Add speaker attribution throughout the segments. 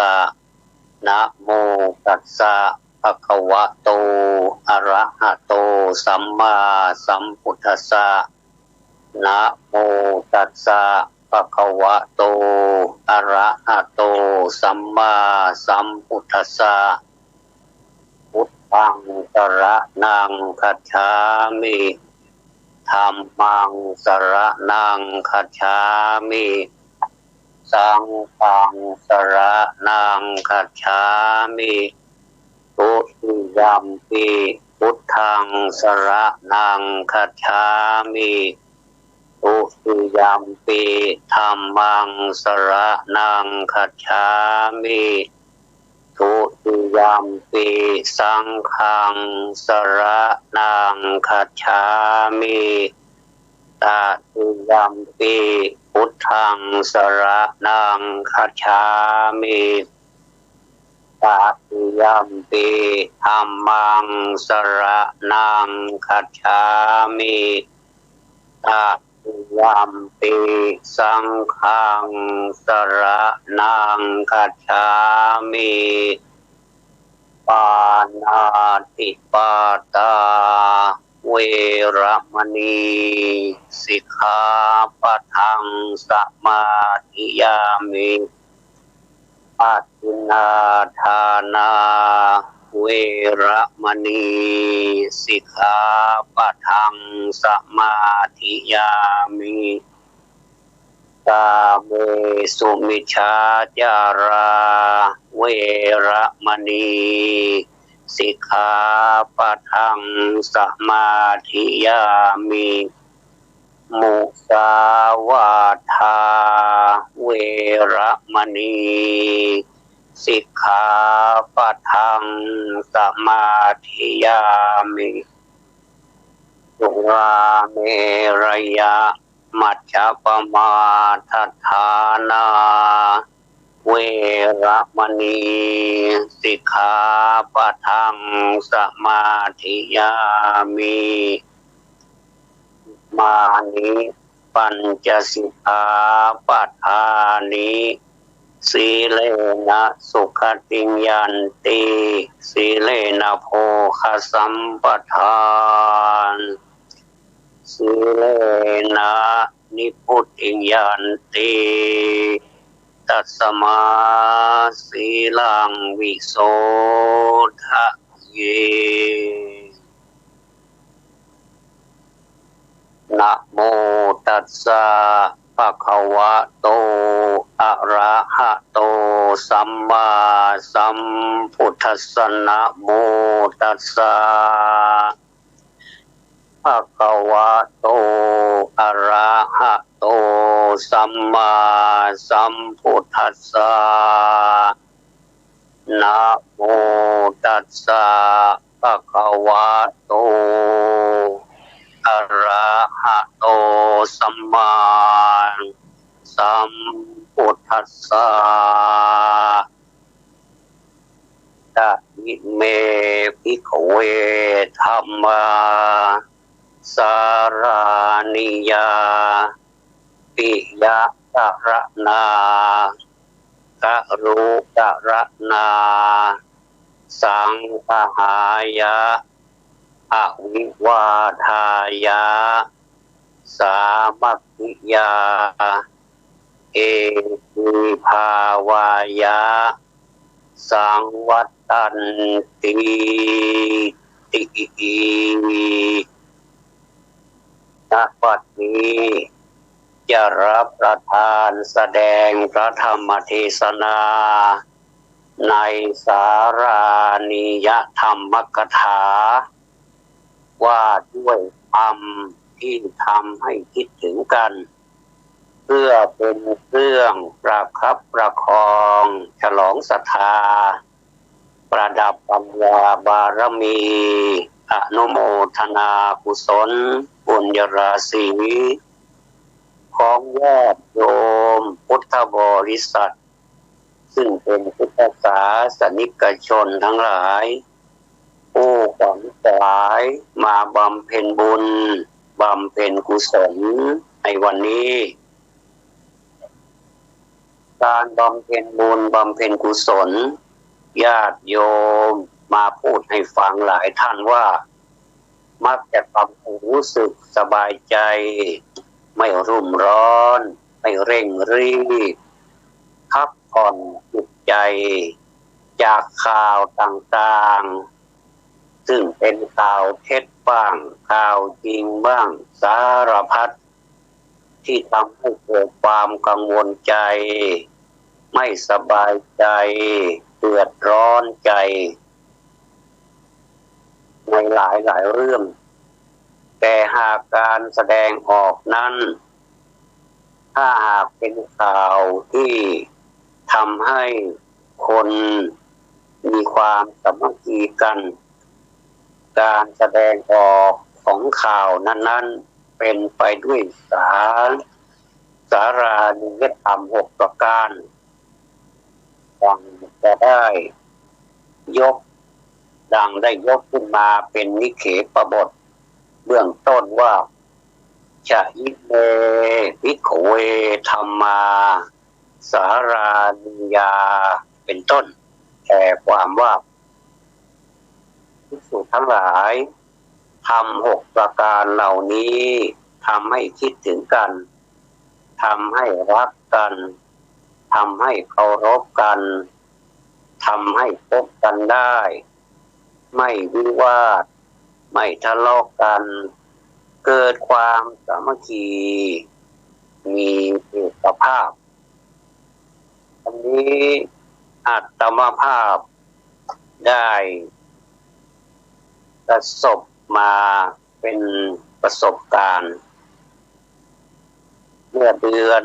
Speaker 1: ะนะโมตัสสะภะคะวะโตอะระหะโตสัมมาสัมพุทธัสสะนะโมตัสสะภะคะวะโตอะระหะโตสัมมาสัมพุทธัสสะพุทธังสรณังคัจฉามิธัมมังสรณังคัจฉามิสังฆังสรณังคัจฉามิทุติยัมปิพุทธังสรณังคัจฉามิทุติยัมปิธัมมังสรณังคัจฉามิทุติยัมปิสังฆังสรณังคัจฉามิตติยัมปิพุทธังสรณังคัจฉามิตติยัมปิธัมมังสรณังคัจฉามิตติยัมปิสังฆังสรณังคัจฉามิปานาติปาตาเวระมณีสิกขาปะทังสมาธิยามิปัจฉินาทานาเวระมณีสิกขาปะทังสมาธิยามิกาเมสุมิจฉาจาราเวระมณีสิกขาปะทังสมาธิยามิมุสาวาทาเวระมณีสิกขาปะทังสมาธิยามิสุราเมรยะมัจจปมาทัฏฐานาเวระมณีสิกขาปะทังสมาธิยามิมานิปัญจสิกขาปะทานิสีเลนะสุขติยันติสีเลนะโภคสัมปทานสีเลนะนิพุติยันติตัสมาสีลังวิโสทะเยนะโมตัสสะภะคะวะโตอะระหะโตสัมมาสัมพุทธัสสะนะโมตัสสะภะคะวะโตอะระหะโตสัมมาสัมพุทธัสสะนะโมตัสสะภะคะวะโตอะระหะโตสัมมาสัมพุทธัสสะตะอิเมภิกขเวธัมมาสารานิยาปิยะกะระนากะรุกะระนาสังฆหายะอวิวาทายะสามัคคิยาเอหิภาวายะสังวัตตันติณบัดนี้จะรับประทานแสดงพระธรรมเทศนาในสารานิยธรรมกถาว่าด้วยธรรมที่ทำให้คิดถึงกันเพื่อเป็นเครื่องประคับประคองฉลองศรัทธาประดับปัญญาบารมีอนุโมทนากุศลบุญญราศีของญาติโยมพุทธบริษัทซึ่งเป็นพุทธศาสนิกชนทั้งหลายผู้ขวัญขวายมาบำเพ็ญบุญบำเพ็ญกุศลในวันนี้ การบำเพ็ญบุญบำเพ็ญกุศลญาติโยมมาพูดให้ฟังหลายท่านว่ามักจะทำให้รู้สึกสบายใจไม่รุ่มร้อนไม่เร่งรีบพักผ่อนจิตใจจากข่าวต่างๆซึ่งเป็นข่าวเท็จบ้างข่าวจริงบ้างสารพัดที่ทำให้เกิดความกังวลใจไม่สบายใจเดือดร้อนใจในหลายเรื่องแต่หากการแสดงออกนั้นถ้าหากเป็นข่าวที่ทำให้คนมีความสามัคคีกันการแสดงออกของข่าวนั้นๆเป็นไปด้วยสารานิยธรรม6ประการดังจะได้ยกขึ้นมาเป็นนิเขปบทเบื้องต้นว่าชะยิเมภิกขเวธัมมาสารานิยาเป็นต้นแปลความว่าภิกษุทั้งหลายทำ6ประการเหล่านี้ทำให้คิดถึงกันทำให้รักกันทำให้เคารพกันทำให้พบกันได้ไม่วิวาทไม่ทะเลาะกันเกิดความสามัคคีมีเอกภาพอันนี้อาตมาภาพได้ประสบมาเป็นประสบการณ์เมื่อเดือน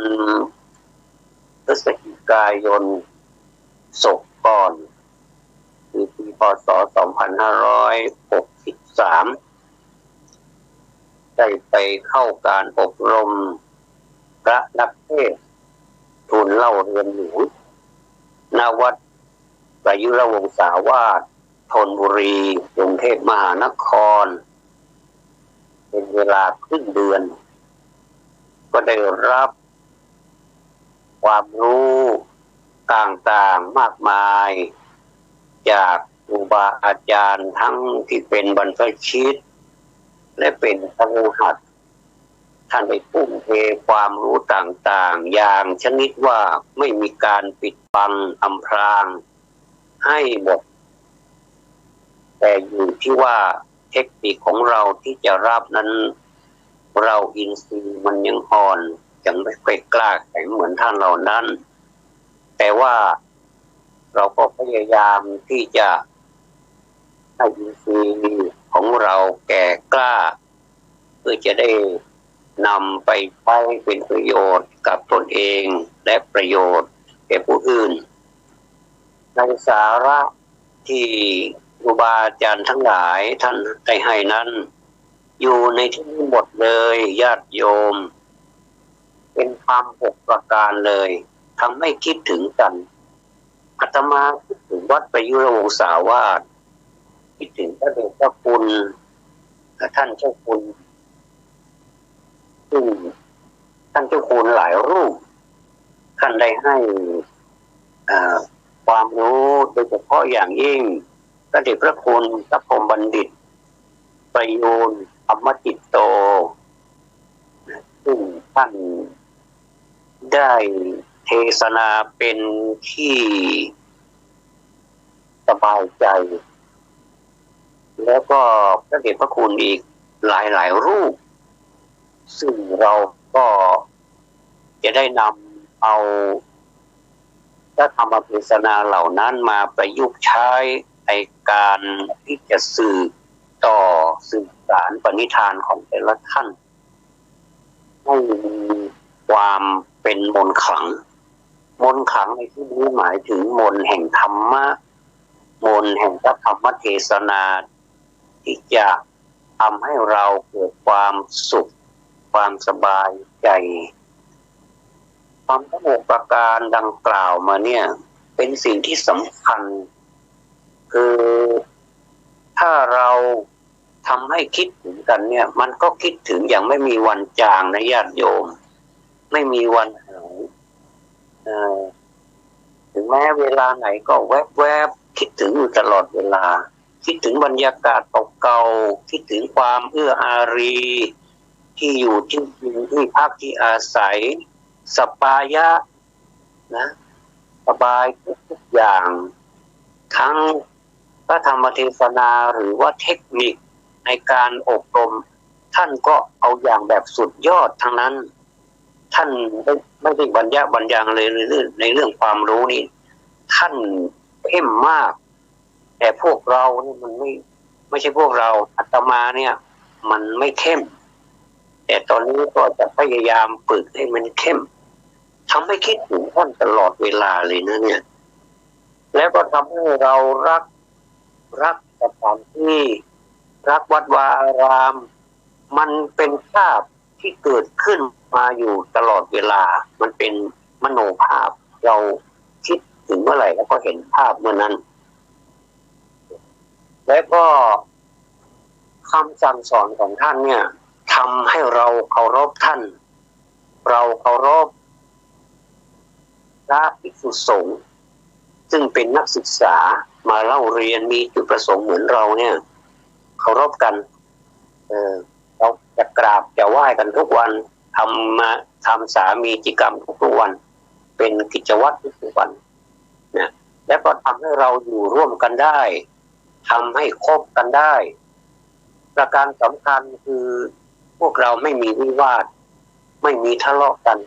Speaker 1: พฤศจิกายนศกก่อนคือปีพ.ศ. 2563ได้ไปเข้าการอบรมพระนักเทศน์ทูลเล่าเรียนหนูณ วัดประยุรวงศาวาสธนบุรีกรุงเทพมหานครเป็นเวลาครึ่งเดือนก็ได้รับความรู้ต่างๆมากมายจากครูบาอาจารย์ทั้งที่เป็นบรรพชิตและเป็นคฤหัสถ์ท่านได้ทุ่มเทความรู้ต่างๆอย่างชนิดว่าไม่มีการปิดบังอำพรางให้หมดแต่อยู่ที่ว่าเทคนิคของเราที่จะรับนั้นเราอินทรีย์มันยังอ่อนยังไม่ค่อยกล้าแข็งเหมือนท่านเหล่านั้นแต่ว่าเราก็พยายามที่จะให้อินทรีย์ของเราแก่กล้าเพื่อจะได้นำไปใช้เป็นประโยชน์กับตนเองและประโยชน์แก่ผู้อื่นในสาระที่ครูบาอาจารย์ทั้งหลายท่านได้ให้นั้นอยู่ในที่นี้หมดเลยญาติโยมเป็นความ6ประการเลยทำให้คิดถึงกันอาตมาคิดถึงวัดประยุรวงศาวาสคิดถึงพระเดชพระคุณท่านเจ้าคุณซึ่งท่านเจ้าคุณหลายรูปท่านได้ให้ความรู้โดยเฉพาะอย่างยิ่งพระเดชพระคุณพระพรหมบัณฑิตประยูรธรรมจิตโตซึ่งท่านได้เทศนาเป็นที่สบายใจแล้วก็พระเดชพระคุณอีกหลายรูปซึ่งเราก็จะได้นำเอาพระธรรมเทศนาเหล่านั้นมาประยุกต์ใช้ในการที่จะสื่อสารปณิธานของแต่ละท่านให้มีความเป็นมนต์ขลังในที่นี้หมายถึงมนต์แห่งธรรมะมนต์แห่งพระธรรมเทศนาที่จะทำให้เราเกิดความสุขความสบายใจความทั้ง6ประการดังกล่าวมาเนี่ยเป็นสิ่งที่สำคัญคือถ้าเราทำให้คิดถึงกันเนี่ยมันก็คิดถึงอย่างไม่มีวันจางนะญาติโยมไม่มีวันหาย ถึงแม้เวลาไหนก็แวบๆคิดถึงอยู่ตลอดเวลาคิดถึงบรรยากาศเก่าๆคิดถึงความเอื้ออารีที่อยู่ที่กินที่พักที่อาศัยสปายะนะสบายทุกอย่างทั้งพระธรรมเทศนาหรือว่าเทคนิคในการอบรมท่านก็เอาอย่างแบบสุดยอดทั้งนั้นท่านไม่ได้บรรยางเลยในเรื่องความรู้นี้ท่านเข้มมากแต่พวกเรานี่มันไม่ใช่พวกเราอาตมาเนี่ยมันไม่เข้มแต่ตอนนี้ก็จะพยายามฝึกให้มันเข้มทำให้คิดถึงท่านตลอดเวลาเลยนะเนี่ยแล้วก็ทำให้เรารักสถานที่รักวัดวาอารามมันเป็นภาพที่เกิดขึ้นมาอยู่ตลอดเวลามันเป็นมโนภาพเราคิดถึงเมื่อไหร่แล้วก็เห็นภาพเมื่อนั้นแล้วก็คำสั่งสอนของท่านเนี่ยทำให้เราเคารพท่านเราเคารพพระภิกษุสงฆ์ซึ่งเป็นนักศึกษามาเล่าเรียนมีจุดประสงค์เหมือนเราเนี่ยเคารพกันเราจะกราบจะไหว้กันทุกวันทำสามีจิกรรมทุกวันเป็นกิจวัตรทุกวันนะแล้วก็ทำให้เราอยู่ร่วมกันได้ทำให้คบกันได้ประการสำคัญคือพวกเราไม่มีวิวาทไม่มีทะเลาะกัน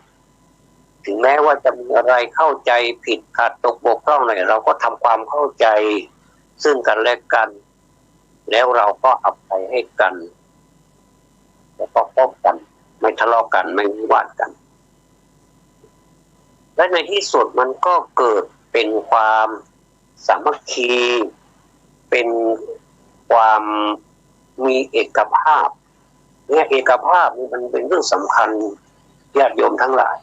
Speaker 1: ถึงแม้ว่าจะมีอะไรเข้าใจผิดขาดตกบกพร่องหน่อยเราก็ทำความเข้าใจซึ่งกันและกันแล้วเราก็อภัยให้กันแล้วก็คบกันไม่ทะเลาะกันไม่วิวาทกันและในที่สุดมันก็เกิดเป็นความสามัคคีเป็นความมีเอกภาพเนี่ยเอกภาพนี่มันเป็นเรื่องสำคัญญาติโยมทั้งหลาย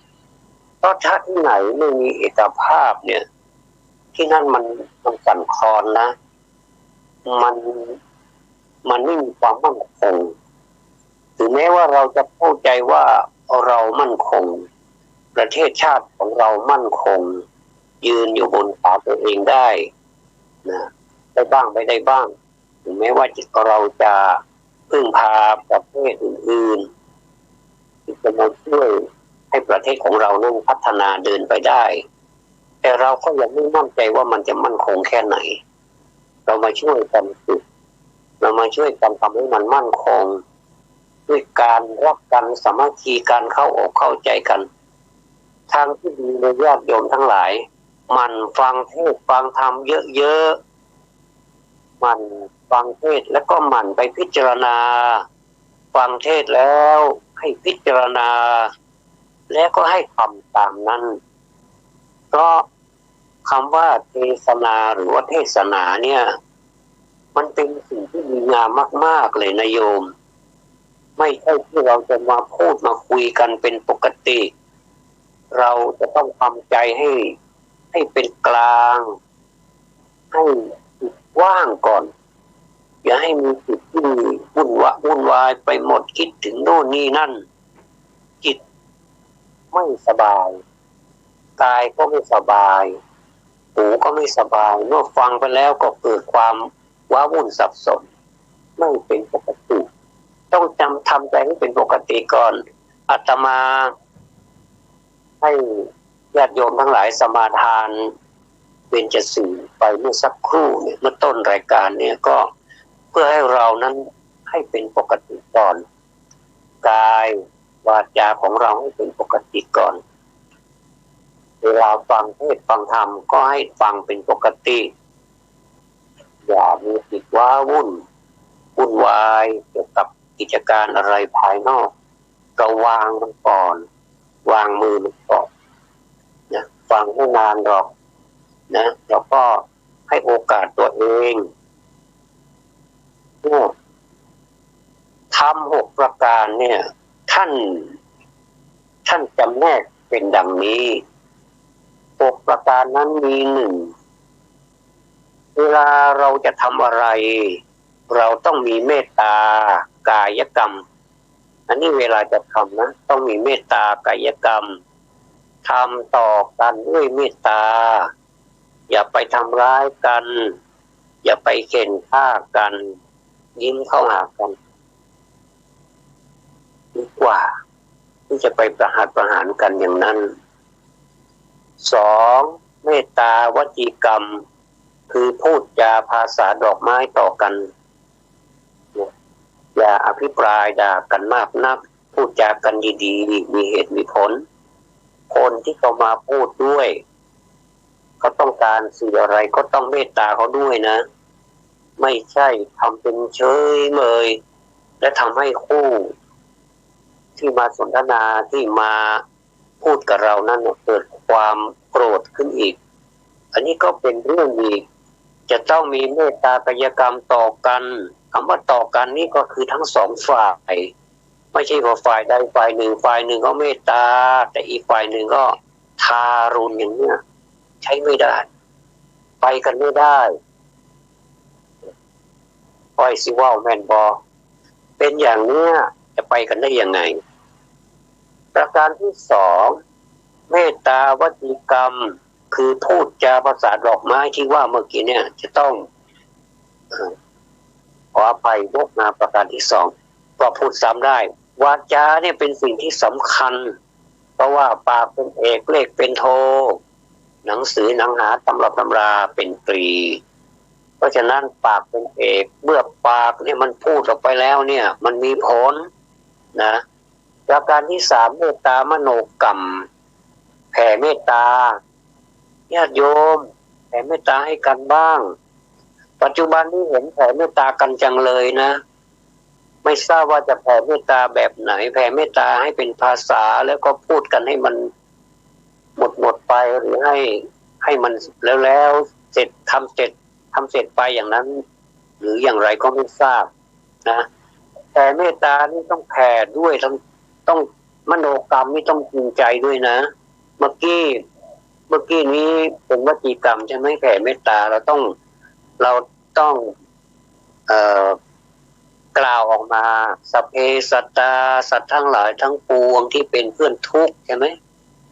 Speaker 1: เพราะถ้าที่ไหนไม่มีเอกภาพเนี่ยที่นั่นมันสั่นคลอนนะมันไม่มีความมั่นคงถึงแม้ว่าเราจะเข้าใจว่าเรามั่นคงประเทศชาติของเรามั่นคงยืนอยู่บนขาตัวเองได้นะได้บ้างไม่ได้บ้างถึงแม้ว่าเราจะพึ่งพาประเทศอื่นๆที่จะมาช่วยให้ประเทศของเรานั้นพัฒนาเดินไปได้แต่เราก็ยังไม่มั่นใจว่ามันจะมั่นคงแค่ไหนเรามาช่วยกันฝึกเรามาช่วยกันทำให้มันมั่นคงด้วยการรักกันสามัคคีการเข้าอกเข้าใจกันทางที่ดีในญาติโยมทั้งหลายมันฟังเทศน์ฟังธรรมเยอะๆมันฟังเทศน์แล้วก็มันไปพิจารณาฟังเทศน์แล้วให้พิจารณาแล้วก็ให้ทำตามนั้นเพราะคำว่าเทศนาหรือว่าเทศนาเนี่ยมันเป็นสิ่งที่ดีงามมากๆเลยนะโยมไม่ใช่ที่เราจะมาพูดมาคุยกันเป็นปกติเราจะต้องทำใจให้เป็นกลางให้จิตว่างก่อนอย่าให้มีจิตที่วุ่นวายไปหมดคิดถึงโน่นนี่นั่นจิตไม่สบายกายก็ไม่สบายหูก็ไม่สบายเมื่อฟังไปแล้วก็เกิดความว้าวุ่นสับสนไม่เป็นปกติต้องทำใจให้เป็นปกติก่อนอาตมาให้ญาติโยมทั้งหลายสมาทานเบญจศีลไปเมื่อสักครู่เนี่ยเมื่อต้นรายการเนี่ยก็เพื่อให้เรานั้นให้เป็นปกติก่อนกายวาจาของเราให้เป็นปกติก่อนเวลาฟังเทศน์ฟังธรรมก็ให้ฟังเป็นปกติอย่ามีจิตว้าวุ่นวายเกี่ยวกับกิจการอะไรภายนอกก็วางมันก่อนวางมือมันก่อนนะฟังไม่นานหรอกนะแล้วก็ให้โอกาสตัวเองทำ6ประการเนี่ยท่านจำแนกเป็นดังนี้6ประการนั้นมี1เวลาเราจะทำอะไรเราต้องมีเมตตากายกรรมอันนี้เวลาจะทำนะต้องมีเมตตากายกรรมทำต่อกันด้วยเมตตา อย่าไปทำร้ายกันอย่าไปเข็นฆ่ากันยิ้มเข้าหากันดีกว่าที่จะไปประหารกันอย่างนั้นสองเมตตาวจีกรรมคือพูดจาภาษาดอกไม้ต่อกันอย่าอภิปรายด่ากันมากนักพูดจากันดีๆมีเหตุมีผลคนที่เขามาพูดด้วยเขาต้องการสื่ออะไรก็ต้องเมตตาเขาด้วยนะไม่ใช่ทำเป็นเฉยเมยและทำให้คู่ที่มาสนทนาที่มาพูดกับเรานั้นเกิดความโกรธขึ้นอีกอันนี้ก็เป็นเรื่องอีกจะต้องมีเมตตากายกรรมต่อกันคำว่าต่อกันนี่ก็คือทั้งสองฝ่ายไม่ใช่ว่าฝ่ายใดฝ่ายหนึ่งก็เมตตาแต่อีกฝ่ายหนึ่งก็ทารุณอย่างเนี้ยใช้ไม่ได้ไปกันไม่ได้ปล่อยสิว่าแม่นบอเป็นอย่างเนี้ยจะไปกันได้ยังไงประการที่สองเมตตาวจีกรรมคือพูดจาภาษาดอกไม้ที่ว่าเมื่อกี้เนี่ยจะต้องขออภัยวกมาประการที่สองก็พูดซ้ำได้วาจาเนี่ยเป็นสิ่งที่สำคัญเพราะว่าปากเป็นเอกเลขเป็นโทหนังสือหนังหาตำรับตำราเป็นตรีเพราะฉะนั้นปากเป็นเอกเมื่อปากเนี่ยมันพูดออกไปแล้วเนี่ยมันมีผลนะประการที่สามเมตตามโนกรรมแผ่เมตตาญาติโยมแผ่เมตตาให้กันบ้างปัจจุบันนี้เห็นแผ่เมตตากันจังเลยนะไม่ทราบว่าจะแผ่เมตตาแบบไหนแผ่เมตตาให้เป็นภาษาแล้วก็พูดกันให้มันหมดไปหรือให้มันแล้วเสร็จทำเสร็จไปอย่างนั้นหรืออย่างไรก็ไม่ทราบนะแต่เมตตานี่ต้องแผ่ด้วยต้องมโนกรรมนี่ต้องจริงใจด้วยนะเมื่อกี้นี้เป็นวจีกรรมใช่ไหมแผ่เมตตาเราต้องกล่าวออกมาสัพเพสัตตาสัตว์ทั้งหลายทั้งปวงที่เป็นเพื่อนทุกข์ใช่ไหม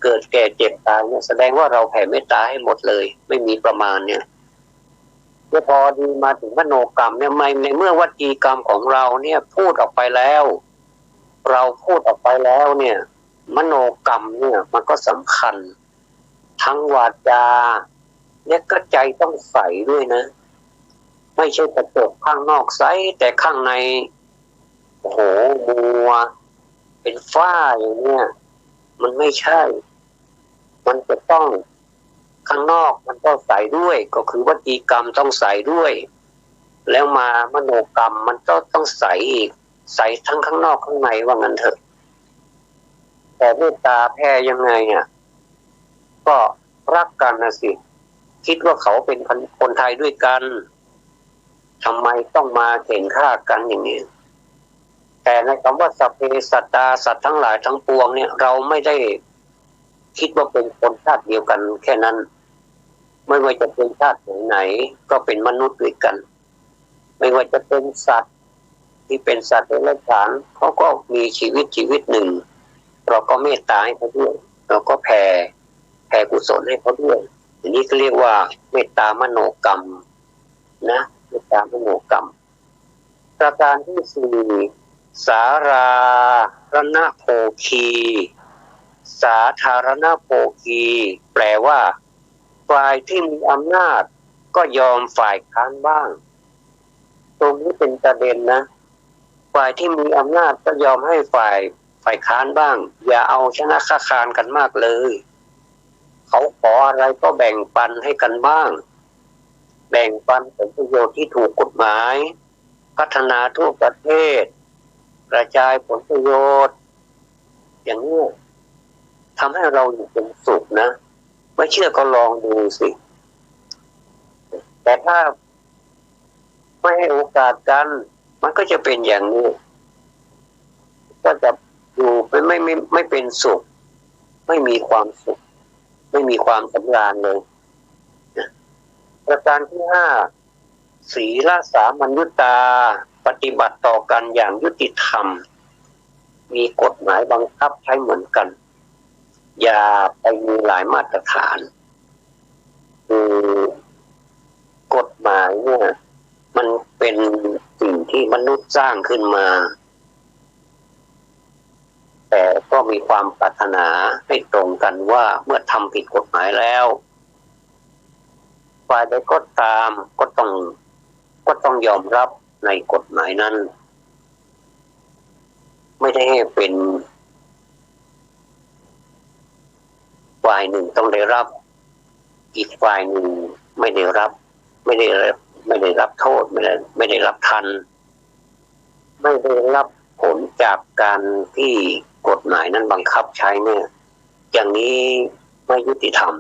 Speaker 1: เกิดแก่เจ็บตายเนี่ยแสดงว่าเราแผ่เมตตาให้หมดเลยไม่มีประมาณเนี่ยพอดีมาถึงมโนกรรมเนี่ยในเมื่อวจีกรรมของเราเนี่ยพูดออกไปแล้วเราพูดออกไปแล้วเนี่ยมโนกรรมเนี่ยมันก็สำคัญทั้งวาจาเนี่ยก็ใจต้องใสด้วยนะไม่ใช่กระจกข้างนอกใสแต่ข้างในโอ้โหมัวเป็นฝ้าอย่างเนี้ยมันไม่ใช่มันจะต้องข้างนอกมันต้องใสด้วยก็คือวจีกรรมต้องใสด้วยแล้วมามโนกรรมมันก็ต้องใสอีกใสทั้งข้างนอกข้างในว่างั้นเถอะแต่เมตตาแผ่ยังไงอ่ะก็รักกันนะสิคิดว่าเขาเป็นคนไทยด้วยกันทำไมต้องมาเข็นฆ่ากันอย่างนี้แต่ในคำว่าสัพเพสัตตาสัตว์ทั้งหลายทั้งปวงเนี่ยเราไม่ได้คิดว่าเป็นคนชาติเดียวกันแค่นั้นไม่ว่าจะเป็นชาติไหนก็เป็นมนุษย์ด้วยกันไม่ว่าจะเป็นสัตว์ที่เป็นสัตว์เดรัจฉานเขาก็มีชีวิตหนึ่งเราก็เมตตาให้เขาด้วยเราก็แผ่กุศลให้เขาด้วยอันนี้ก็เรียกว่าเมตตามโนกรรมนะเมตตามโนกรรมประการที่สี่สารณโภคีสาธารณโภคีแปลว่าฝ่ายที่มีอำนาจก็ยอมฝ่ายค้านบ้างตรงนี้เป็นประเด็นนะฝ่ายที่มีอำนาจก็ยอมให้ฝ่ายค้านบ้างอย่าเอาชนะค้าคานกันมากเลยเขาขออะไรก็แบ่งปันให้กันบ้างแบ่งปันผลประโยชน์ที่ถูกกฎหมายพัฒนาทั่วประเทศกระจายผลประโยชน์อย่างนี้ทำให้เราอยู่เป็นสุขนะไม่เชื่อก็ลองดูสิแต่ถ้าไม่ให้โอกาสกันมันก็จะเป็นอย่างนี้ก็จะอยู่ไม่เป็นสุขไม่มีความสุขไม่มีความสำราญเลยประการที่ห้าศีลสามัญญุตาปฏิบัติต่อกันอย่างยุติธรรมมีกฎหมายบังคับใช้เหมือนกันอย่าไปมีหลายมาตรฐาน คือกฎหมายเนี่ยมันเป็นสิ่งที่มนุษย์สร้างขึ้นมาแต่ก็มีความปรารถนาให้ตรงกันว่าเมื่อทำผิดกฎหมายแล้วฝ่ายใดก็ตามก็ต้องยอมรับในกฎหมายนั้นไม่ได้ให้เป็นฝ่ายหนึ่งต้องได้รับอีกฝ่ายหนึ่งไม่ได้รับไม่ได้รับโทษไม่ได้รับทันไม่ได้รับผลจากการที่กฎหมายนั้นบังคับใช้เนี่ยอย่างนี้ไม่ยุติธรรม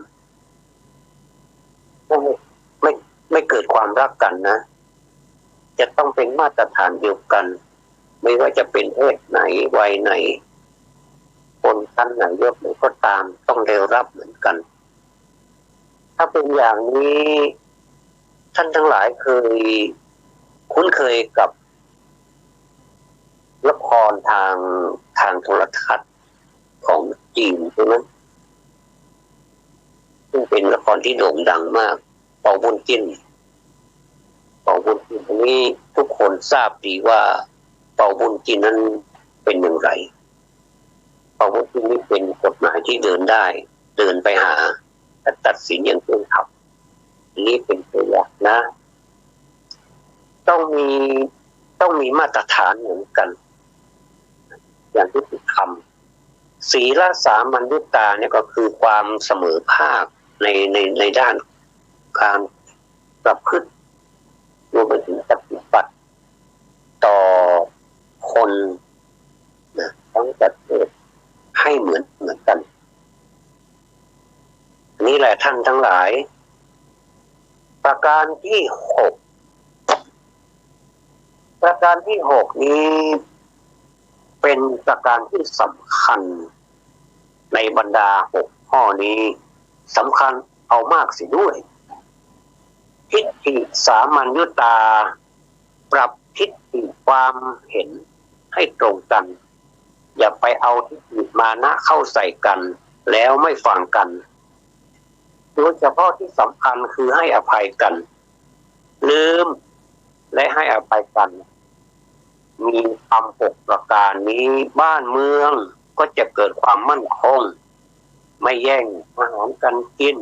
Speaker 1: ไม่เกิดความรักกันนะจะต้องเป็นมาตรฐานเดียวกันไม่ว่าจะเป็นเพศไหนวัยไหนคนชั้นไหนยศไหนก็ตามต้องได้รับเหมือนกันถ้าเป็นอย่างนี้ท่านทั้งหลายเคยคุ้นเคยกับละครทางโทรทัศน์ของจีนใช่ไหมซึ่งเป็นละครที่โด่งดังมากเป่าบุญจิ้นนี้ทุกคนทราบดีว่าเป่าบุญจิ้นนั้นเป็นอย่างไรเป่าบุญจิ้นนี้เป็นกฎหมายที่เดินได้เดินไปหาและตัดสินอย่างเป็นธรรมนี้เป็นตัวอย่างนะต้องมีมาตรฐานเหมือนกันอย่างที่ติดคำศีลสามัญญุตาเนี่ยก็คือความเสมอภาคในด้านการประพฤติรวมไปถึงปฏิบัติต่อคนนะทั้งประเทศให้เหมือนกันนี่แหละท่านทั้งหลายประการที่6นี้เป็นประการที่สำคัญในบรรดา6ข้อนี้สำคัญเอามากสิด้วยทิฏฐิสามัญญุตาปรับทิฏฐิความเห็นให้ตรงกันอย่าไปเอาทิฏฐิมานะเข้าใส่กันแล้วไม่ฟังกันโดยเฉพาะที่สำคัญคือให้อภัยกันลืมและให้อภัยกันมีคำ6ประการนี้บ้านเมืองก็จะเกิดความมั่นคงไม่แย่งอาหารกันกิน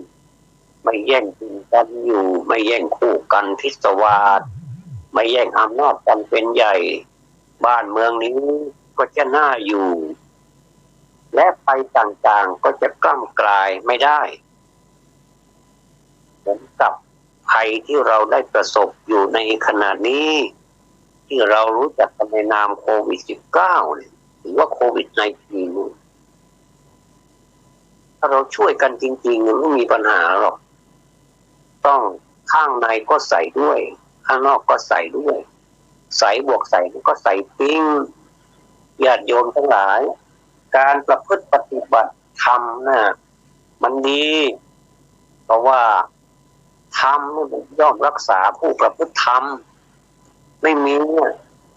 Speaker 1: ไม่แย่งกินกันอยู่ไม่แย่งคู่กันพิศวาสไม่แย่งอำนาจกันเป็นใหญ่บ้านเมืองนี้ก็จะน่าอยู่และไปต่างๆก็จะกล้ำกลายไม่ได้เหมือนกับภัยที่เราได้ประสบอยู่ในขณะนี้ที่เรารู้จักกันในนามโควิด -19 เนี่ยหรือว่าโควิด -19 ถ้าเราช่วยกันจริงๆมันไม่มีปัญหาหรอกต้องข้างในก็ใส่ด้วยข้างนอกก็ใส่ด้วยใส่บวกใส่ก็ใส่ปิ้งญาติโยมทั้งหลายการประพฤติปฏิบัติธรรมน่ะมันดีเพราะว่าธรรมนี่มันย่อมรักษาผู้ประพฤติธรรมไม่มี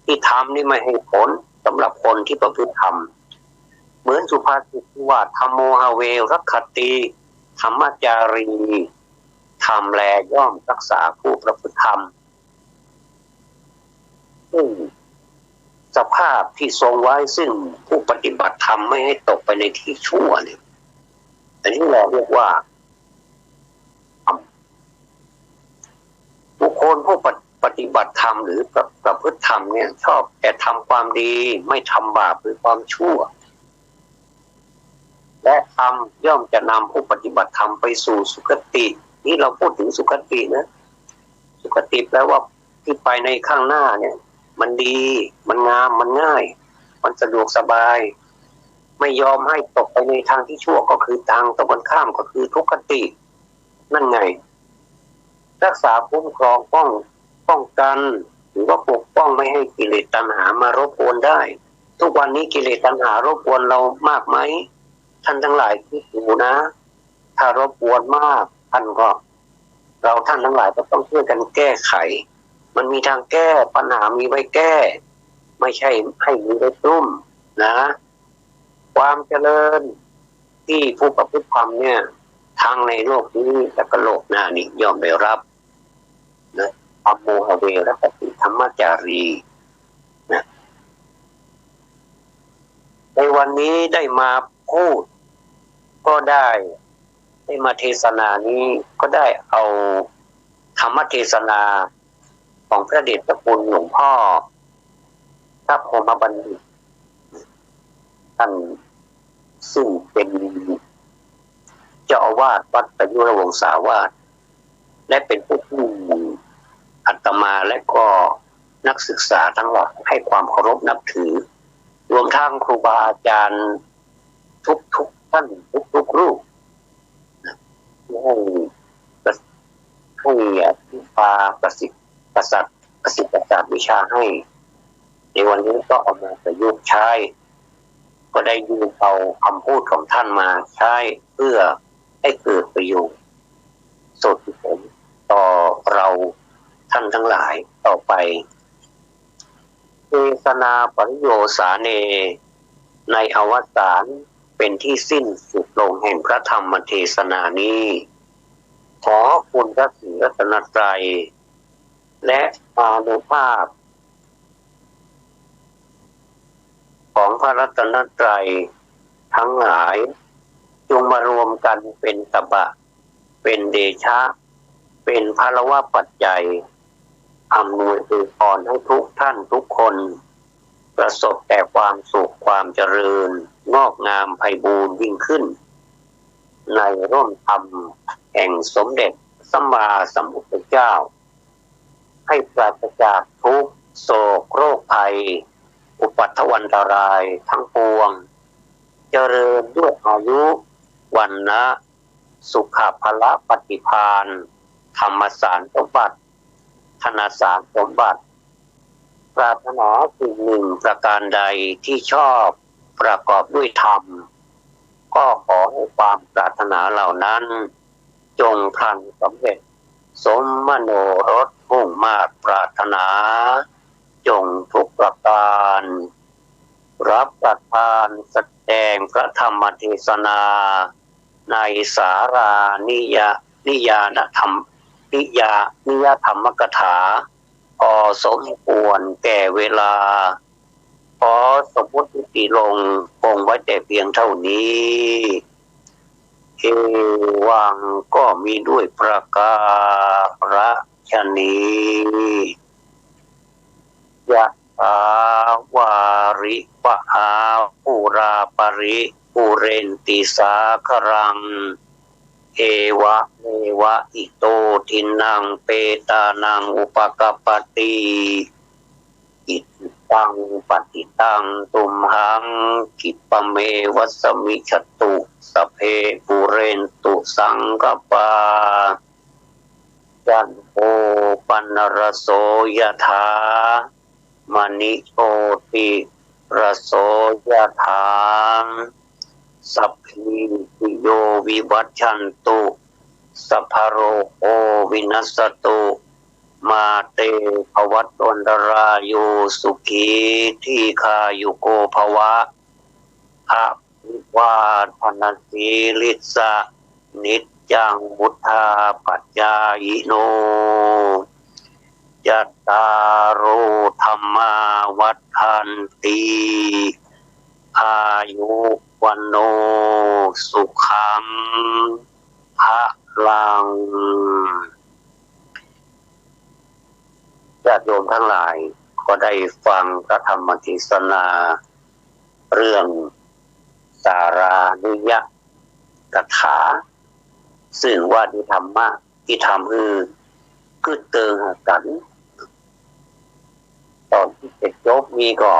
Speaker 1: ที่ธรรมนี่ไม่ให้ผลสำหรับคนที่ประพฤติธรรมเหมือนสุภาษิตว่าธัมโมหเวรักขติธรรมจารีธรรมแลย่อมรักษาผู้ประพฤติธรรมซึ่งสภาพที่ทรงไว้ซึ่งผู้ปฏิบัติธรรมไม่ให้ตกไปในที่ชั่วเนี่ยอันนี้เราเรียกว่าบุคคลผู้ปฏิบัติธรรมหรือประพฤติธรรมเนี่ยชอบแต่ทำความดีไม่ทำบาปหรือความชั่วและธรรมย่อมจะนำผู้ปฏิบัติธรรมไปสู่สุคตินี่เราพูดถึงสุคตินะสุคติแปลว่าที่ไปในข้างหน้าเนี่ยมันดีมันงามมันง่ายมันสะดวกสบายไม่ยอมให้ตกไปในทางที่ชั่วก็คือทางตรงกันข้ามก็คือทุกขตินั่นไงรักษาคุ้มครองป้องกันหรือว่าปกป้องไม่ให้กิเลสตัณหามารบกวนได้ทุกวันนี้กิเลสตัณหารบกวนเรามากไหมท่านทั้งหลายคิดดูนะถ้ารบกวนมากท่านทั้งหลายก็ต้องช่วยกันแก้ไขมันมีทางแก้ปัญหามีไว้แก้ไม่ใช่ให้มีไว้ตุ้มนะความเจริญที่ผู้ประพฤติธรรมเนี่ย ทั้งในโลกนี้และก็โลกหน้านี้ย่อมได้รับนะอโมหเวรปฏิธรรมจารีนะในวันนี้ได้มาพูดก็ได้มาเทศนานี้ก็ได้เอาธรรมเทศนาของพระเดชพระคุณหลวงพ่อพระพรหมบัณฑิตท่านซึ่งเป็นเจ้าอาวาสวัดประยุรวงศาวาสและเป็นผู้ที่อาตมาและก็นักศึกษาทั้งหลายให้ความเคารพนับถือรวมทั้งครูบาอาจารย์ทุกท่านทุกรูปให้ที่พาประสิทธิ์ประสาทวิชาให้ในวันนี้ก็เอามาประยุกต์ใช้ก็ได้ยืมเอาคำพูดของท่านมาใช้เพื่อให้เกิดประโยชน์สุดผลต่อเราท่านทั้งหลายต่อไปเทศนาปริโยสาเนในอวสานเป็นที่สิ้นสุดลงแห่งพระธรรมเทศนานี้ขอคุณพระศรีรัตนตรัยและอานุภาพของพระรัตนตรัยทั้งหลายจงมารวมกันเป็นตบะเป็นเดชะเป็นภรวะปัจจัยอำนวยอวยพรให้ทุกท่านทุกคนประสบแต่ความสุขความเจริญงอกงามไพบูรย์ยิ่งขึ้นในร่มธรรมแห่งสมเด็จสัมมาสัมพุทธเจ้าให้ปราศจากทุกโศกโรคภัยอุปัฏฐวันตรายทั้งปวงเจริญด้วยอายุวันนะสุขภละปฏิภาณธรรมสารสมบัติธนสารสมบัติปรารถนาสิ่งหนึ่งประการใดที่ชอบประกอบด้วยธรรมก็ขอให้ความปรารถนาเหล่านั้นจงพลันสำเร็จสมมโนรสมุ่งมาตรปรารถนาจงทุกประการรับประทานแสดงพระธรรมเทศนาในสารานิยานธรรมนิยธรรมกถาพอสมควรแก่เวลาขอสมมุติลงคงไว้แต่เพียงเท่านี้เอวังก็มีด้วยประการฉะนี้ยะถาวาริวหาปุราปริปุเรนติสาครังเอวะเมวะอิโตทินังเปตานังอุปกัปปติอิตังปฏิตังตุมหังกิปะเมวัสมิจตุสัพเพปุเรนตุสังกปาจันโทปนรโสยถามณิโชติรโสยถาสัพพิติโยวิวัชชันตุสัพพโรโควินัสตุมาเตภวัตวันตรายโยสุขีทีคายุโกภวะอภิวาทนาสีลิสะนิจจังมุทธาปัจจายโนจัตตารโอธรรมาวัฏฏันติอายุวันโนสุขังภะลังญาติโยมทั้งหลายก็ได้ฟังพระธรรมเทศนาเรื่องสารานิยกถาซึ่งว่าด้วยธรรมะที่ทำคือเติงกันตอนที่เจ็ดจบมีก็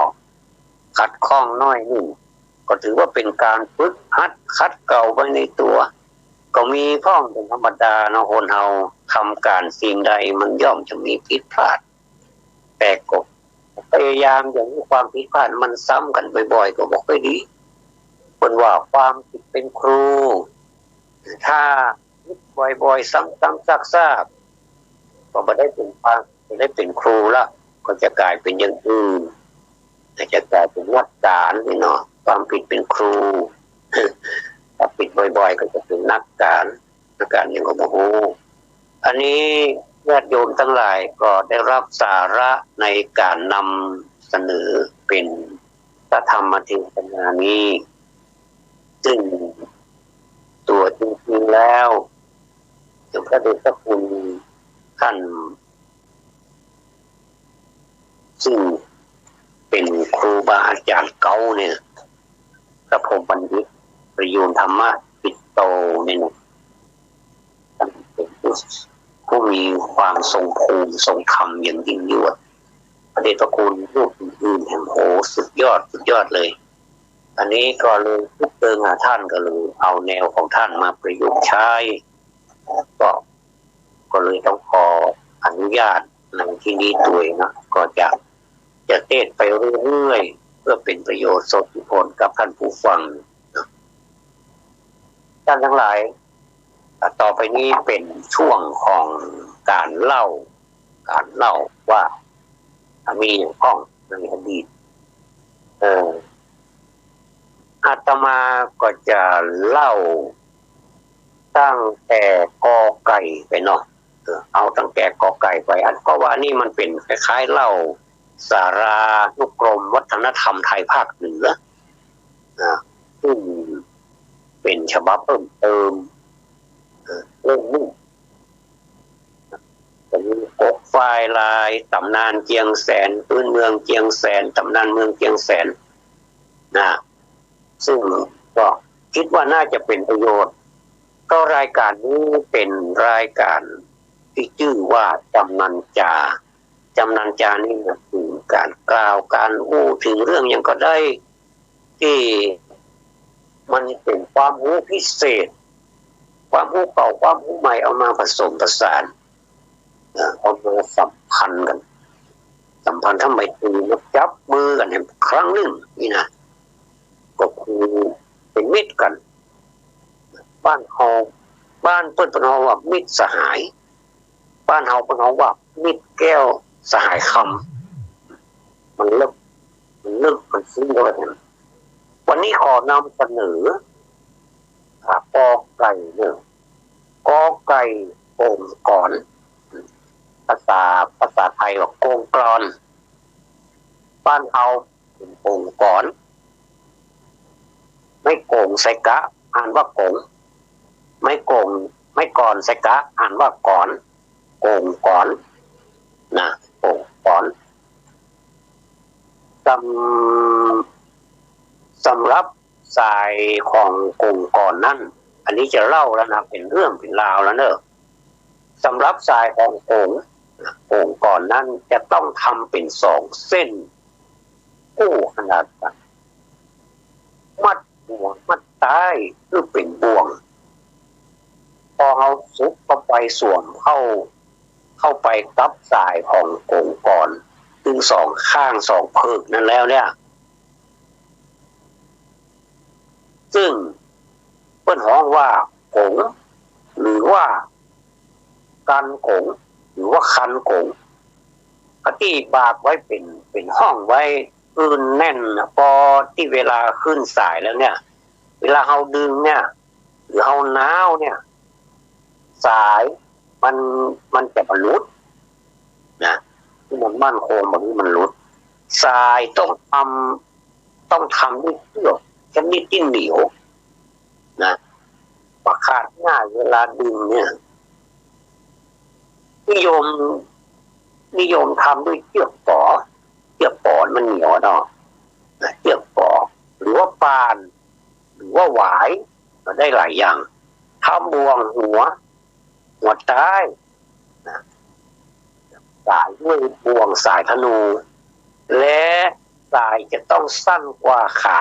Speaker 1: ขัดข้องน้อยนี่ก็ถือว่าเป็นการฝึกหัดคัดเก่าไว้ในตัวก็มีพ้องเป็นธรรมดาเนาะคนเฮาทำการสิ่งใดมันย่อมจะมีผิดพลาดแต่ก็พยายามอย่างนี้ความผิดพลาดมันซ้ำกันบ่อยๆก็บอกไม่ดีคนว่าความผิดเป็นครูถ้าบ่อยๆซ้ำๆซากๆก็ไม่ได้เป็นครูละก็จะกลายเป็นอย่างอื่นจะกลายเป็นวัดการนี่เนาะความผิดเป็นครูถ้าผิดบ่อยๆก็จะเป็นนักการ อาการอย่างโอ้โหอันนี้ญาติโยมทั้งหลายก็ได้รับสาระในการนำเสนอเป็นพระธรรมเทศนานี้ซึ่งตัวจริงๆแล้วพระเดชพระคุณท่านซึ่งเป็นครูบาอาจารย์เก่าเนี่ยพระพรหมบัณฑิตประยูรธรรมะปิโตเนี่ยท่านเป็นผู้มีความทรงภูมิทรงธรรมอย่างยิ่งยวดพระเดชพระคุณรูปอื่นๆแห่งโหสุดยอดเลยอันนี้ก็เลยพุกเติงหาท่านก็เลยเอาแนวของท่านมาประยุกต์ใช้ก็เลยต้องขออนุญาตในที่นี้ด้วยนะก็จะเทศไปเรื่อยๆเพื่อเป็นประโยชน์สดผลกับท่านผู้ฟังนะท่านทั้งหลายต่อไปนี้เป็นช่วงของการเล่าว่ามีอย่างข้องในอดีตอาตมาก็จะเล่าตั้งแต่กอไก่ไปเนาะเอาตั้งแต่กอไก่ไปอันก็ว่านี่มันเป็นคล้ายๆเล่าสารานุกรมวัฒนธรรมไทยภาคเหนือซึ่งเป็นฉบับเพิ่มเติมเรื่องนี้เป็นกกไฟลายตำนานเจียงแสนพื้นเมืองเจียงแสนตำนานเมืองเจียงแสนนะซึ่งก็คิดว่าน่าจะเป็นประโยชน์ก็รายการนี้เป็นรายการที่ชื่อว่าจำนันจานี่มันคือการกล่าวการอู้ถึงเรื่องอย่างก็ได้ที่มันเป็นความรู้พิเศษความรู้เก่าความรู้ใหม่เอามาผสมผสานเอามาสัมพันธ์กันทำไมถึงมาจับมือกันครั้งหนึ่งนี่นะก็คือเป็นมิตรกันบ้านเปิ้นเฮาว่ามิตรสหายบ้านเฮาเปิ้นเฮาว่ามิตรแก้วสหายคำมันมันซึ้งด้วยนะวันนี้ขอนำเสนอกอไก่เนี่ยกอไก่โอ่งก่อนภาษาไทยว่าโกงกรอนบ้านเฮาเป็นโอ่งก่อนไม่โกงใส่กะอ่านว่าโกงไม่โกงไม่ก่อนใส่กะอ่านว่าก่อนโกงก่อนนะโกงก่อนสำหรับสายของโกงก่อนนั่นอันนี้จะเล่าแล้วนะเป็นเรื่องเป็นราวแล้วเนอะสำหรับสายของโกงก่อนนั้นจะต้องทำเป็น2 เส้นคู่ขนาดกันมัดบ่วงมัดท้ายคือเป็นบ่วงพอเอาซุกเข้าไปสวมเข้าไปกับสายของโกงก่อนถึง2 ข้าง2 เพิกนั้นแล้วเนี่ยซึ่งเปิ้นฮ้องว่ากงหรือว่ากันกงหรือว่าคันกงที่บากไว้เป็นห้องไว้อื่นแน่นพอที่เวลาขึ้นสายแล้วเนี่ยเวลาเฮาดึงเนี่ยหรือเฮาหนาวเนี่ยสายมันจะหลุดนะที่มันมั่นคงแบบนี้มันหลุดสายต้องทำด้วยเชือกชนิดที่เหนียวนะว่าขาดง่ายเวลาดึงเนี่ยนิยมทำด้วยเชือกปอมันเหนียวเนาะเชือกปอหรือว่าปานหรือว่าหวายก็ได้หลายอย่างทำบ่วงหัวท้ายนะสายด้วยบ่วงสายธนูและสายจะต้องสั้นกว่าขา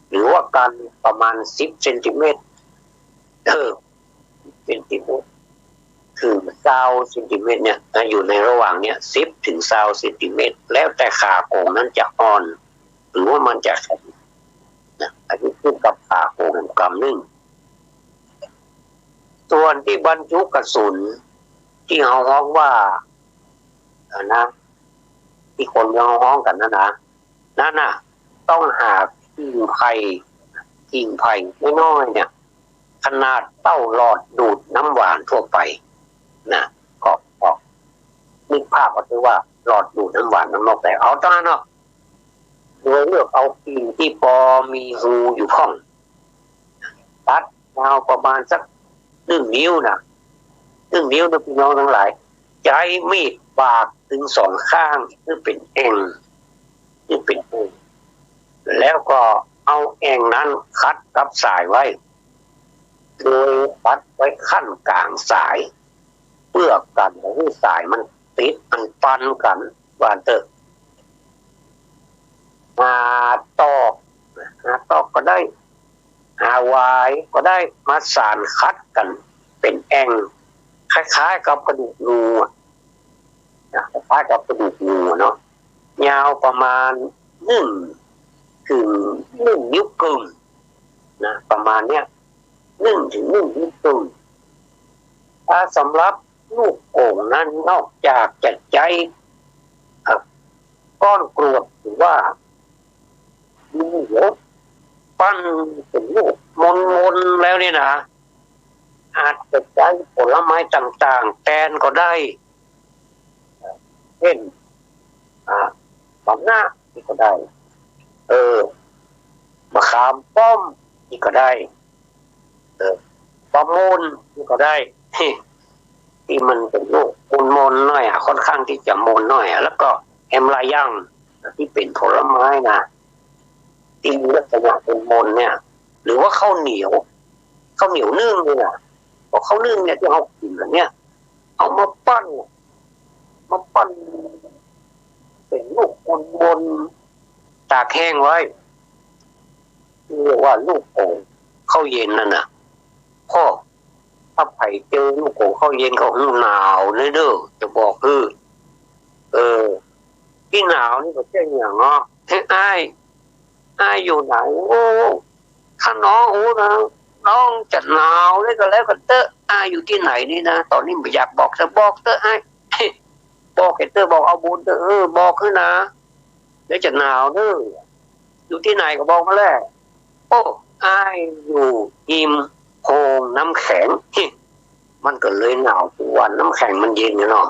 Speaker 1: หรือว่ากันประมาณ10 เซนติเมตรเซนติเมตรถึง20 เซนติเมตรเนี่ยอยู่ในระหว่างเนี้ย10 ถึง 20 เซนติเมตรแล้วแต่ขาโกงนั้นจะอ่อนหรือว่ามันจะแข็งนะอันนี้ขึ้นกับขาโกงกำนึงส่วนที่บรรจุกระสุนที่เขาฮ้องว่านะที่คนยังฮ้องกันนั่นน่ะต้องหากิ่งไผ่น้อยๆเนี่ย ขนาดเต้าหลอดดูดน้ำหวานทั่วไปนะก็นึกภาพก็คือว่าหลอดดูดน้ำหวานน้ำนอกแต่เอาตอนนั้นเนาะโดยเลือกเอากิ่งที่พอมีรูอยู่ข้องตัดยาวประมาณสัก1 นิ้วนะ1 นิ้วนะพี่น้องทั้งหลายใช้มีดบากถึง2 ข้างคือเป็นเองแล้วก็เอาเองนั้นคัดกับสายไว้โดยปัดไว้ขั้นกลางสายเพื่อกันให้สายมันติดมันปันกันวานเตอร์มาตอกก็ได้หาวายก็ได้มาสานคัดกันเป็นแองคล้ายๆกับกระดูกงูนะคล้ายกับกระดูกงูเนาะยาวประมาณ1 นิ้วกึ่งนะประมาณเนี้ย1 นิ้วกึ่งถ้าสำหรับลูกโป่งนั้นนอกจากจะใช้ก้อนกรวดหรือว่าดินเหนียวปั้นเป็นลูกมนแล้วเนี่ยนะอาจจะใช้ผลไม้ต่างๆแทนก็ได้เช่นมะนาวนี่ก็ได้มะขามป้อมนี่ก็ได้ปลามูลนี่ก็ได้ที่มันเป็นลูกมนหน่อยค่อนข้างที่จะมนหน่อยแล้วก็แอมลายังที่เป็นผลไม้นะที่มีลักษณะเป็นมนเนี่ยหรือว่าข้าวเหนียวนึ่งเนี่ยนะพอข้าวนึ่งเนี่ยที่เขากินเนี่ยเอามาปั้นเป็นลูกมนตากแห้งไว้เรียกว่าลูกโป่งข้าวเย็นนั่นน่ะพ่อถ้าไผ่เจอลูกโป่งข้าวเย็นเขาหนาวเลยเด้อจะบอกที่หนาวนี่ก็เช่นอย่างเนาะอ้ายอยู่ไหนโอ้ถ้าน้องนะน้องจะหนาวเลยก็แล้วกันเตออ้ายอยู่ที่ไหนนี่นะตอนนี้ไม่อยากบอกจะบอกเตออ้ายบอกเตอบอกเอาบุญเตอบอกขึ้นนะแล้วจะหนาวเด้ออยู่ที่ไหนก็บอกมาแล้วโอ้อ้ายอยู่หิมโพงน้ำแข็งมันก็เลยหนาวทุกวันน้ำแข็งมันเย็นเนาะ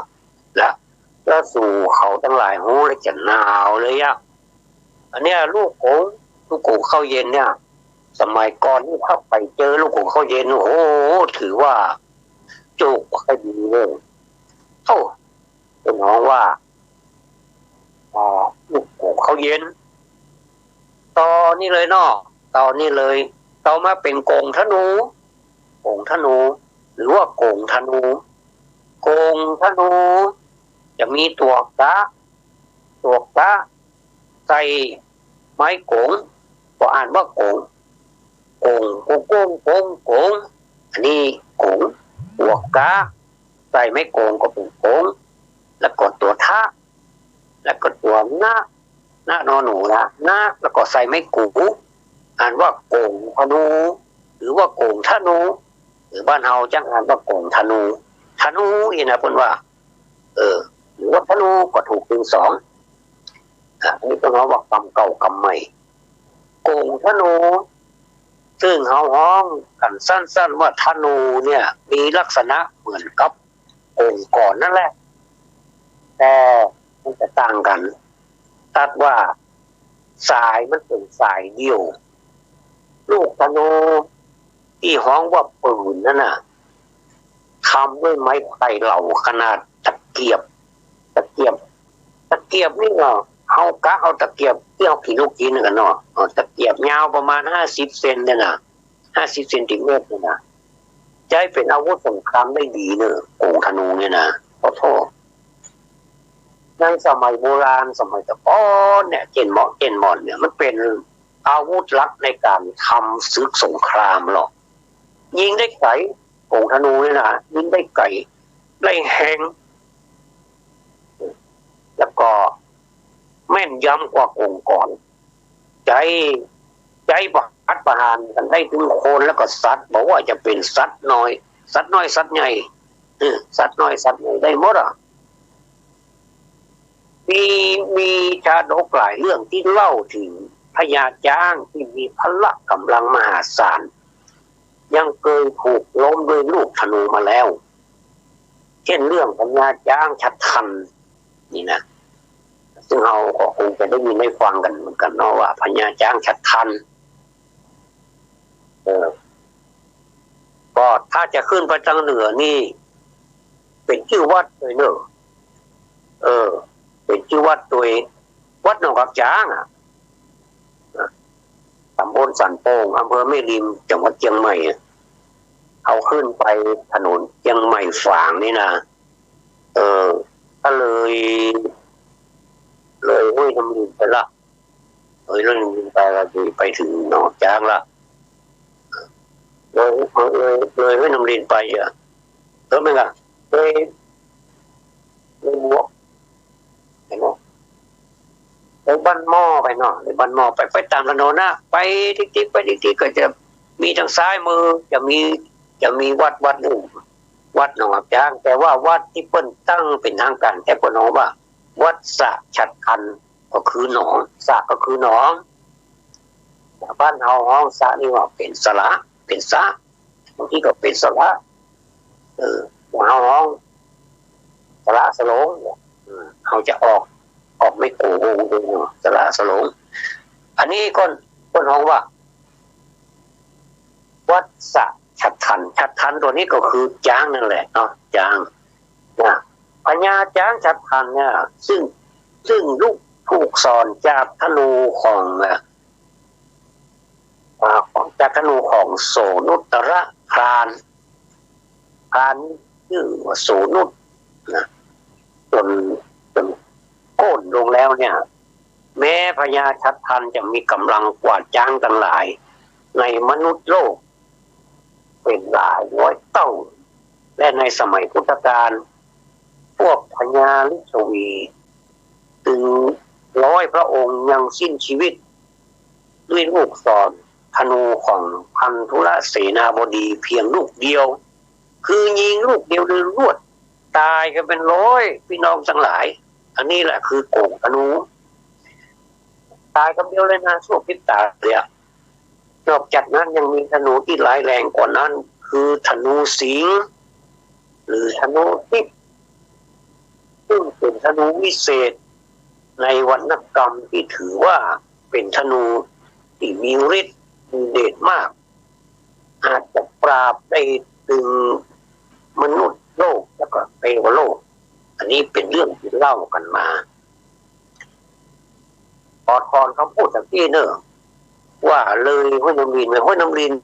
Speaker 1: แล้วสู่เขาทั้งหลายโหเลยจะหนาวเลยอ่ะอันเนี้ยลูกโป่งข้าวเย็นเนี่ยสมัยก่อนนี่ถ้าไปเจอลูกโป่งข้าวเย็นโอ้โหถือว่าโจกให้ดีเลยเป็นน้องว่าลูกโป่งข้าวเย็นตอนนี้เลยเนาะตอนนี้เลยต่อมาเป็นโก่งธนูหรือว่าโก่งธนูจะมีตัวกะใส่ไม้โก่งก็อ่านว่าโก่งอันนี้โก่งตัวกะใส่ไม้โก่งก็เป็นโก่งแล้วก็ตัวทะแล้วก็ตัวหน้านอนหนูนะหน้าแล้วก็ใส่ไม้กูอ่านว่าโก่งธนูหรือว่าโก่งธนูหรือบ้านเฮาจังอ่านว่าโก่งธนูอีนะเพิ่นว่าหรือว่าธนูก็ถูกเป็น2อันนี้ต้องว่ากำเก่ากำใหม่โก่งธนูซึ่งเฮาฮ้องกันสั้นๆว่าธนูเนี่ยมีลักษณะเหมือนกับโก่งก่อนนั่นแหละแต่มันจะต่างกันตัดว่าสายมันเป็นสายเดี่ยวลูกธนูที่ฮ้องว่าปืนนั่นน่ะทำด้วยไม้ไผ่เหล่าขนาดตะเกียบนี่เนาะเอาตะเกียบที่เอากี่ลูกกินกันเนาะตะเกียบยาวประมาณ50 เซนเนี่ยนะ50 เซนติเมตรเนี่ยนะใช้เป็นอาวุธสงครามได้ดีเนอะโก่งธนูเนี่ยนะขอโทษในสมัยโบราณสมัยตะก้อนเนี่ยเจนมอนเนี่ยมันเป็นอาวุธลับในการทำศึกสงครามหรอกยิงได้ไกลโก่งธนูเนี่ยนะยิงได้ไกลได้แหงแล้วก็แม่นยำกว่าโก่งก่อนใจประหารกันได้ถึงคนแล้วก็สัตว์บอกว่าจะเป็นสัตว์น้อยสัตว์ใหญ่สัตว์น้อยสัตว์ได้หมดอ่ะมีชาดกหลายเรื่องที่เล่าถึงพญาช้างที่มีพละกำลังมหาศาล ยังเคยถูกล้มด้วยลูกธนูมาแล้วเช่นเรื่องพญาช้างฉัตรทันนี่นะซึ่งเราก็คงจะได้ยินได้ฟังกันเหมือนกันเนาะว่าพญาช้างฉัตรทันก็ถ้าจะขึ้นไปทางเหนือนี่เป็นชื่อวัดเลยเนอะเป็นชื่อวัดโดยวัดหนองกักช้างตำบลสันโป่งอำเภอแม่ริมจังหวัดเชียงใหม่เอาขึ้นไปถนนเชียงใหม่ฝางนี่นะก็เลยห้วยน้ำลินไปละเรื่องน้ำลินไปละไปถึงหนองช้างละเลยห้วยน้ำลินไปไม่กันเลยบวกเห็นไหมเลยบ้านหม้อไปเนาะเลยบ้านหม้อไปตามถนนนะไปทิศไปทิศก็จะมีทางซ้ายมือจะมีวัดหนึ่งวัดหนองอับช้างแต่ว่าวัดที่เปิ้นตั้งเป็นทางการแต่เปิ้นบอกว่าวัดสะฉัตรพันก็คือหนองสะก็คือหนองบ้านเฮาห้องสะนี่ว่าเป็นสระเป็นสะบางทีก็เป็นสระเฮาห้องสระสลงเขาจะออกไม่โกงดูสระสลงอันนี้คนห้องว่าวัดสะฉัตรทันตัวนี้ก็คือช้างนั่นแหละเนาะช้างนะพญาช้างฉัตรทันเนี่ยซึ่งลูกถูกสอนจากธนูของจากธนูของโสนุตระพรานชื่อว่าโสนุตนะจนโค่นลงแล้วเนี่ยแม้พญาฉัตรทันจะมีกำลังกว่าช้างทั้งหลายในมนุษย์โลกเป็นหลายร้อยเท่าและในสมัยพุทธกาลพวกพญาลิชวีถึง100 พระองค์ยังสิ้นชีวิตด้วยลูกศรธนูของพันธุรเสนาบดีเพียงลูกเดียวคือยิงลูกเดียวเลยรวดตายกันเป็น100พี่น้องทั้งหลายอันนี้แหละคือโกงธนูตายกันเดียวเลยนะชั่วพริบตาเลยนอกจากนั้นยังมีธนูที่ร้ายแรงกว่านั้นคือธนูสิงห์หรือธนูทิพย์ซึ่งเป็นธนูวิเศษในวรรณกรรมที่ถือว่าเป็นธนูที่มีฤทธิ์มีเดชมากอาจจะปราบได้ถึงมนุษย์โลกแล้วก็เทวโลกอันนี้เป็นเรื่องที่เล่ากันมาพอทอนเขาพูดจากที่เนอะว่าเลยห้วยน้ำลิน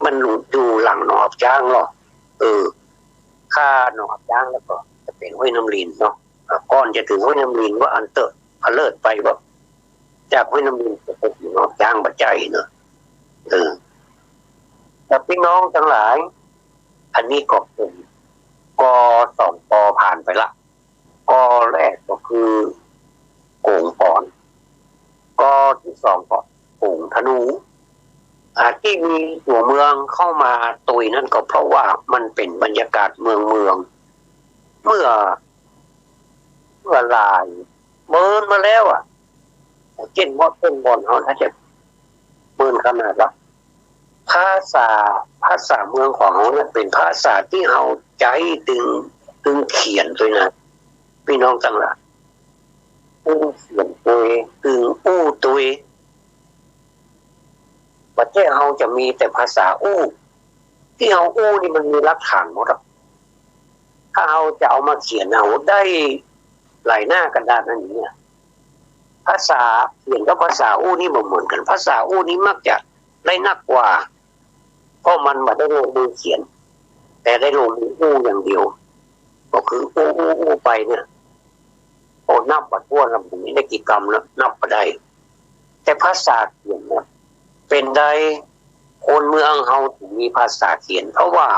Speaker 1: มันอยู่หลังหนองอับช้างหรอข้าหนองอับช้างแล้วก็จะเป็นห้วยน้ำลินเนาะก่อนจะถึงห้วยน้ำลินว่าอันเตอร์พเลิศไปว่าจากห้วยน้ำลินจะไปถึงหนองอับช้างบัดใจเนอะแต่พี่น้องทั้งหลายอันนี้ก็เป็นก2 ปผ่านไปละกแรกก็คือโกงปอนกที่2ก็โกงธนูที่มีหัวเมืองเข้ามาตุยนั่นก็เพราะว่ามันเป็นบรรยากาศเมืองเมื่อลายเมินมาแล้วเช่นว่าเป็นบอลเขาถ้าจะเมินขนาดละภาษาเมืองของเขาเนี่ยเป็นภาษาที่เขาใจตึงเขียนด้วยนะพี่น้องทั้งหลายตึงเขียนตัวตึงอู้ตัวประเทศเราจะมีแต่ภาษาอู้ที่เราอู้นี่มันมีหลักฐานหมดถ้าเราจะเอามาเขียนเอาได้หลายหน้ากระดาษนั่นนี่ภาษาเขียนกับภาษาอู้นี่เหมือนกันภาษาอู้นี่มักจะได้นักกว่าเพราะมันไม่ได้ลงมือเขียนแต่ได้ลงมืออู้อย่างเดียวก็คืออู้ไปเนี่ยโอ้นับบัดว่าลำบุญได้กี่กรรมแล้วนับไปได้แต่ภาษาเขียนเนี่ยเป็นได้คนเมืองเฮาถึงมีภาษาเขียนเพราะว่า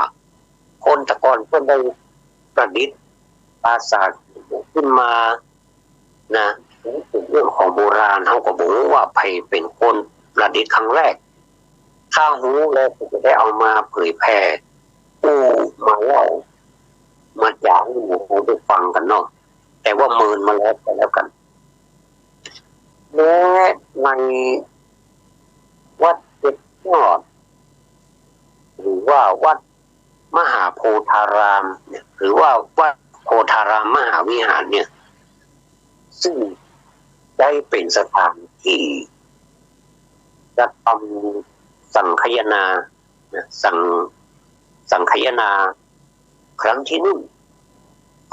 Speaker 1: คนตะกอนเพิ่นได้ประดิษฐ์ภาษาขึ้นมานะเป็นเรื่องของโบราณเฮาก็บอกว่าไผเป็นคนประดิษฐ์ครั้งแรกถ้าหูแล้วจะได้เอามาเผยแพร่มาเล่ามาจากให้หมู่ได้ฟังกันเนาะแต่ว่าเมินมาแล้วกันแม้ในวัดเจ็ดยอด หรือว่าวัดมหาโพธารามเนี่ยหรือว่าวัดโพธารามมหาวิหารเนี่ยซึ่งได้เป็นสถานที่จะทำสังคายนาสังคายนาครั้งที่หนึ่ง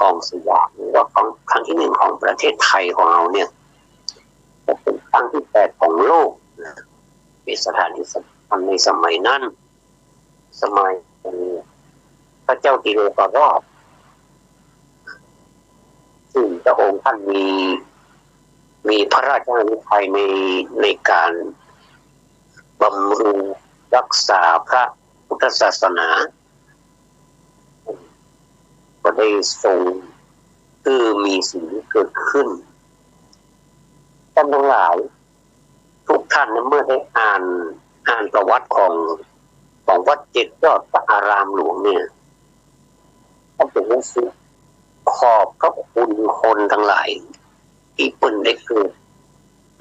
Speaker 1: ของสยามหรือว่าของครั้งที่หนึ่งของประเทศไทยของเราเนี่ยจะเป็นครั้งที่8ของโลกเป็นสถานที่สำคัญในสมัยนั้นสมัยพระเจ้าติโลกราชซึ่งพระองค์ท่านมีพระราชฤทัยในการบำรุงรักษาพระพุทธศาสนาก็ได้ทรงมีสิ่งที่เกิดขึ้นท่านทั้งหลายทุกท่านเมื่อได้อ่านประวัติของวัดเจ็ดยอดพระอารามหลวงเนี่ยท่านจะรู้สึกขอบพระคุณคนทั้งหลายที่เพิ่นได้เกิด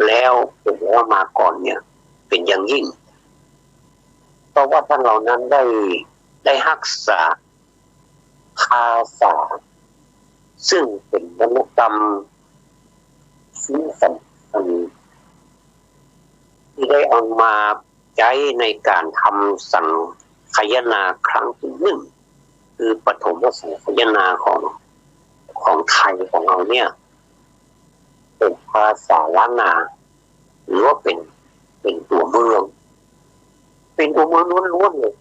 Speaker 1: แล้วเป็นแล้วมาก่อนเนี่ยเป็นอย่างยิ่งเพราะว่าท่านเหล่านั้นได้รักษาภาษาซึ่งเป็นวรรณกรรมที่สำคัญที่ได้เอามาใช้ในการทำสังคายนาครั้งที่หนึ่งคือปฐมสังคายนาของไทยของเราเนี่ยเป็นภาษาล้านนาหรือว่าเป็นตัวเมืองล้วนๆเลย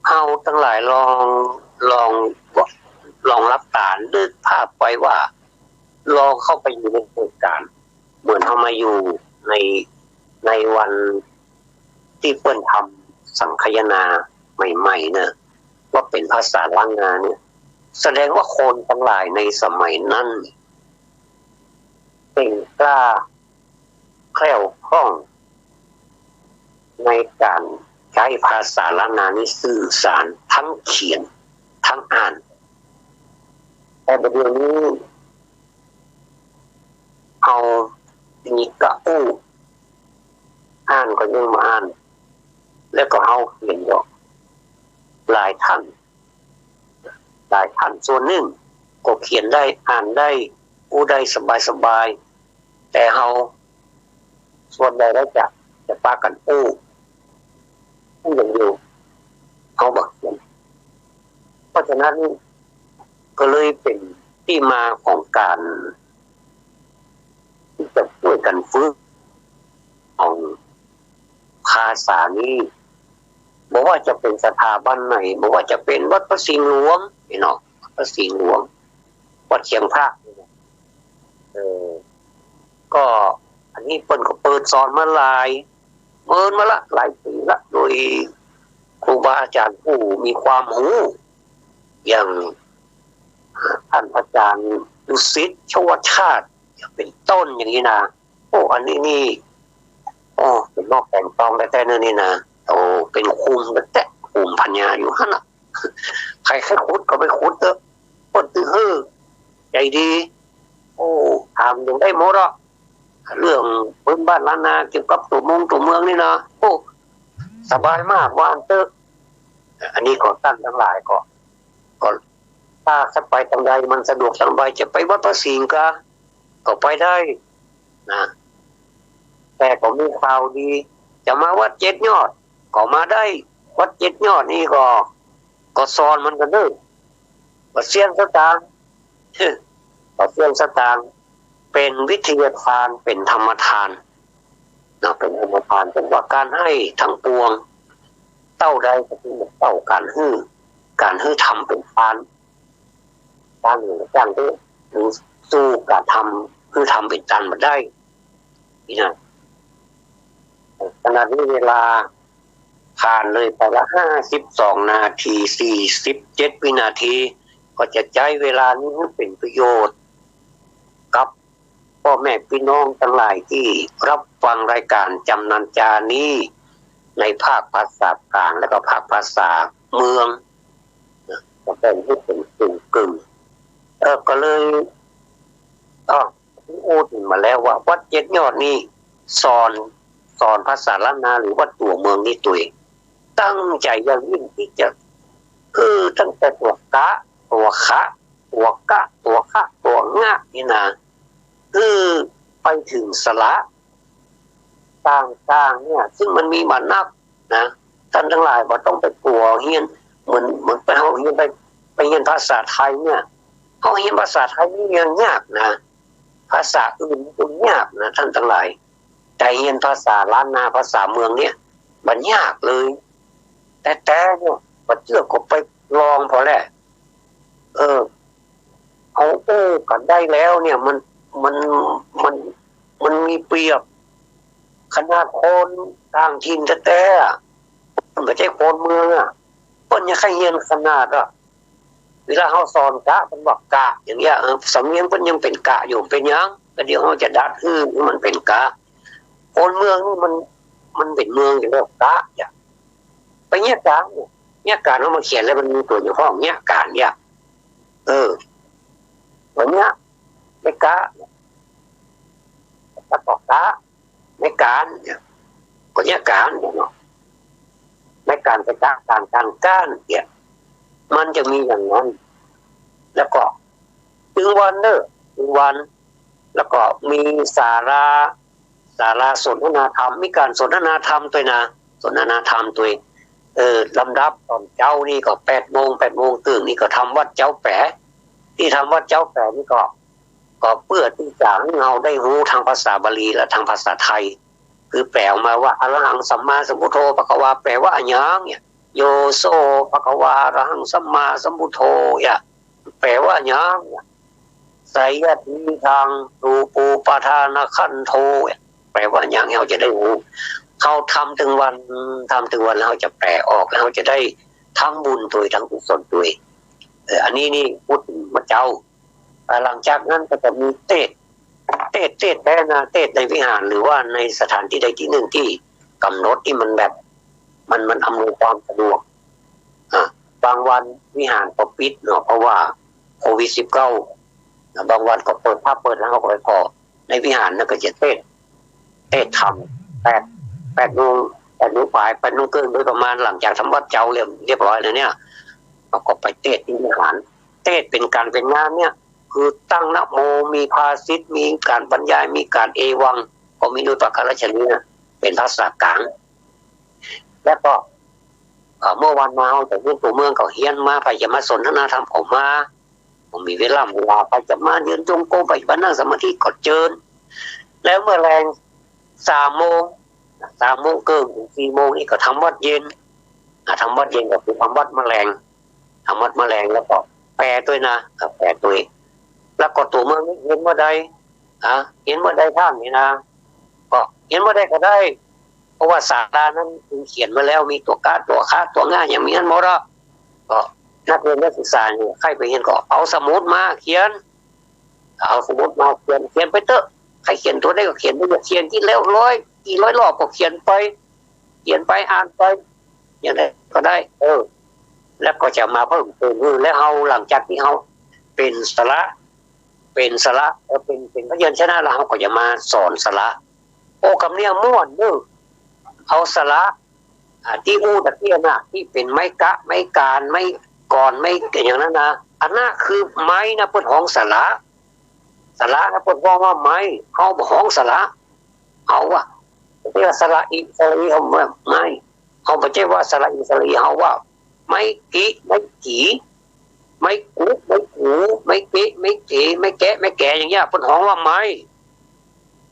Speaker 1: เอาทั้งหลายลองรับตานึกภาพไว้ว่าลองเข้าไปอยู่ในเหตุการณ์เหมือนทำมาอยู่ในวันที่เปิ้นทำสังคายนาใหม่ๆเนี่ยว่าเป็นภาษาล้านนาเนี่ยแสดงว่าคนทั้งหลายในสมัยนั้นเป็นกล้าแคล่วคล่องในการใช้ภาษาล้านนานี้สื่อสารทั้งเขียนทั้งอ่านแต่ประเดี๋ยวนี้เอามีกระอู้อ่านก็ยังมาอ่านแล้วก็เอาเขียนดอกหลายท่านส่วนหนึ่งก็เขียนได้อ่านได้อู้ได้สบายแต่เฮาส่วนใดได้จะปากันอู้อย่างเดียวเอาบักเขียนเพราะฉะนั้นก็เลยเป็นที่มาของการที่จะช่วยกันฟื้นของภาษานี้บอกว่าจะเป็นสถาบันไหนบอกว่าจะเป็นวัดพระสิงห์หลวงพี่น้องพระสิงห์หลวงวัดเชียงพระก็อันนี้เปิ้นก็เปิดสอนมาหลายปีละโดยครูบาอาจารย์ผู้มีความรู้อย่างท่านอาจารย์ดุสิตชวชาติเป็นต้นอย่างนี้นะอันนี้นี่เป็นนอกแต่งตองแต่เนื้อนี่นะเป็นคุมแต่คุมพัญญาอยู่หั่นน่ะใครขุดก็ไปขุดเถอะเปิ้นตื้อใจดีทำยังได้หมดอ่ะเรื่องพื้นบ้านล้านนาเกี่ยวกับตัวเมืองนี่นะสบายมากว่านเตอะอันนี้ก็ตั้งทั้งหลายก็ถ้าจะไปทางใดมันสะดวกสบายจะไปวัดพระสิงห์ก็ไปได้นะแต่ก็มีข่าวดีจะมาวัดเจ็ดยอดก็มาได้วัดเจ็ดยอดนี่ก็สอนมันกันเด้อบ่เสียงสตางค์เป็นวิทยาทานเป็นธรรมทานนะเป็นธรรมทานเป็นว่าการให้ทั้งปวงเต้าใดก็คือเต้าการให้ทำเป็นทานหนึ่งจ้างที่สู้การทำคือทำเป็นทานมาได้นี่นะขณะนี้เวลาผ่านเลยไปละ52 นาที47 วินาทีก็จะใช้เวลานี้ให้เป็นประโยชน์กับพ่อแม่พี่น้องทั้งหลายที่รับฟังรายการจำนันจานี้ในภาคภาษากลางและก็ภาคภาษาเมืองก็เป็นที่เป็นกึ่งก็เลยพูดมาแล้วว่าวัดเจ็ดยอดนี่สอน สอนภาษาล้านนาหรือว่าตัวเมืองนี่ตัวเองตั้งใจอย่างยิ่งที่จะคือตั้งแต่ตัวกะตัวคะตัวกะตัวคะตัวงะนี่นะคือไปถึงสระต่างๆเนี่ยซึ่งมันมีมานักนะท่านทั้งหลายบ่ต้องไปกลัวเฮียนเหมือนไปเฮาเฮียนไปเรียนภาษาไทยเนี่ยเฮาเรียนภาษาไทยนี่ยังยากนะภาษาอื่นมันยากนะท่านทั้งหลายแต่เรียนภาษาล้านนาภาษาเมืองเนี่ยมันยากเลยแต่เนี่ยบ่เชื่อก็ไปลองพอแล้วเอากันได้แล้วเนี่ยมันมีเปรียบขนาดคนต่างถิ่นแท้ๆมันไม่ใช่คนเมืองอ่ะเพิ่นยังใครเรียนขนาดอ่ะเวลาเฮาสอนกะเพิ่นบอกกะอย่างเงี้ยสำเนียงเพิ่นยังเป็นกะอยู่เป็นหยังก็เดี๋ยวเฮาจะดัดมันเป็นกะคนเมืองนี่มันเป็นเมืองอยู่แล้วกะอย่างไปเนี่ยกะเนี่ยการเฮามาเขียนแล้วมันมีตัวอยู่ห้องเนี่ยการเนี่ยวันเนี้ยไม่กะตะกอกกะไม่การเนี่ยก็เนี่ยการเนาะไม่การไปกะการการเนี่ยมันจะมีอย่างนั้นแล้วก็ถึงวันถึงวันแล้วก็มีสาระสนทนาธรรมมีการสนทนาธรรมด้วยนะสนทนาธรรมด้วยลำดับตอนเจ้านี่ก็8 โมงตื่นนี่ก็ทำวัดเจ้าแปะที่ทำวัดเจ้าแปะนี่ก็เพื่อที่จะให้เราได้รู้ทางภาษาบาลีและทางภาษาไทยคือแปลออกมาว่าอรหังสัมมาสัมพุทโธภควาแปลว่าอะไรเนี่ยโยโซภควาอรหังสัมมาสัมพุทโธเนี่ยแปลว่าอะไรไสยติทางรูปูปทานขันโธแปลว่าอย่างเราจะได้รู้เขาทำถึงวันเราจะแปลออกแล้วเราจะได้ทั้งบุญตัวทั้งกุศลตัวอันนี้นี่พูดมาเจ้าหลังจากนั้นก็จะมีเทศแท้นะเทศในวิหารหรือว่าในสถานที่ใดที่หนึ่งที่กำหนดที่มันแบบมันอำนวยความสะดวกบางวันวิหารก็ปิดเนาะเพราะว่าโควิด19บางวันก็เปิดถ้าเปิดแล้วก็พอในวิหารนั่นก็จะเทศทำ8 โมงปลาย8 โมงครึ่งโดยประมาณหลังจากทำวัดเจ้าเรียบร้อยแล้วเนี่ยก็ไปเทศที่วิหารเทศเป็นการเป็นงานเนี่ยคือตั้งนะโมมีภาษิตมีการบรรยายมีการเอวังก็มีด้วยประการฉะนี้เป็นภาษากลางแล้วก็เมื่อวันมาเอาแต่เรื่องตัวเมืองก็เฮียนมาไปจะมาสนทนาธรรมออกมาผมมีเวลาไปจะมาเดินจงกรมไปบ้านนั่งสมาธิก็เจิญแล้วเมื่อแรง3 โมงเกินถึง4 โมงนี่ก็ทำวัดเย็นทำวัดเย็นก็คือทำวัดแมลงแล้วก็แปลด้วยนะแปลด้วยแล้วก็ตัวเมืองเห็นเมื่อใดเห็นเมื่อใดท่านนี่นะก็เห็นเมื่อใดก็ได้เพราะว่าศาสตรานั้นเขียนมาแล้วมีตัวกาตัวคาตัวง่ายอย่างมีนั้นหมดอ่ะก็นักเรียนนักศึกษาเนี่ยใครไปเห็นก็เอาสมุดมาเขียนไปเถอะใครเขียนตัวได้ก็เขียนไปเขียนที่แล้วกี่ร้อยรอบก็เขียนไปอ่านไปอย่างไรก็ได้แล้วก็จะมาเพิ่มเติมแล้วเฮาหลังจากที่เฮาเป็นสระเป็นพยัญชนะแล้วเฮาก็จะมาสอนสระคำเนี้ยม่วนเอาสระที่ตะเกียน่ะที่เป็นไม้กะไม้การไม้ก่อนไม่อย่างนั้นนะอันนั้นคือไม้นะเพิ่นห้องสระนะเพิ่นว่าไม้เฮาบ่ห้องสระเอาว่าเรียกสระอิสรีเฮาว่าไม้เฮาบ่ใช่ว่าสระอิสรีเฮาว่าไม้กิไม้กีไม่กุ๊กไม่กูไม่เกะไม่เกะไม่แกะไม่แกะอย่างเงี้ยเพิ่นฮ้องว่าไม้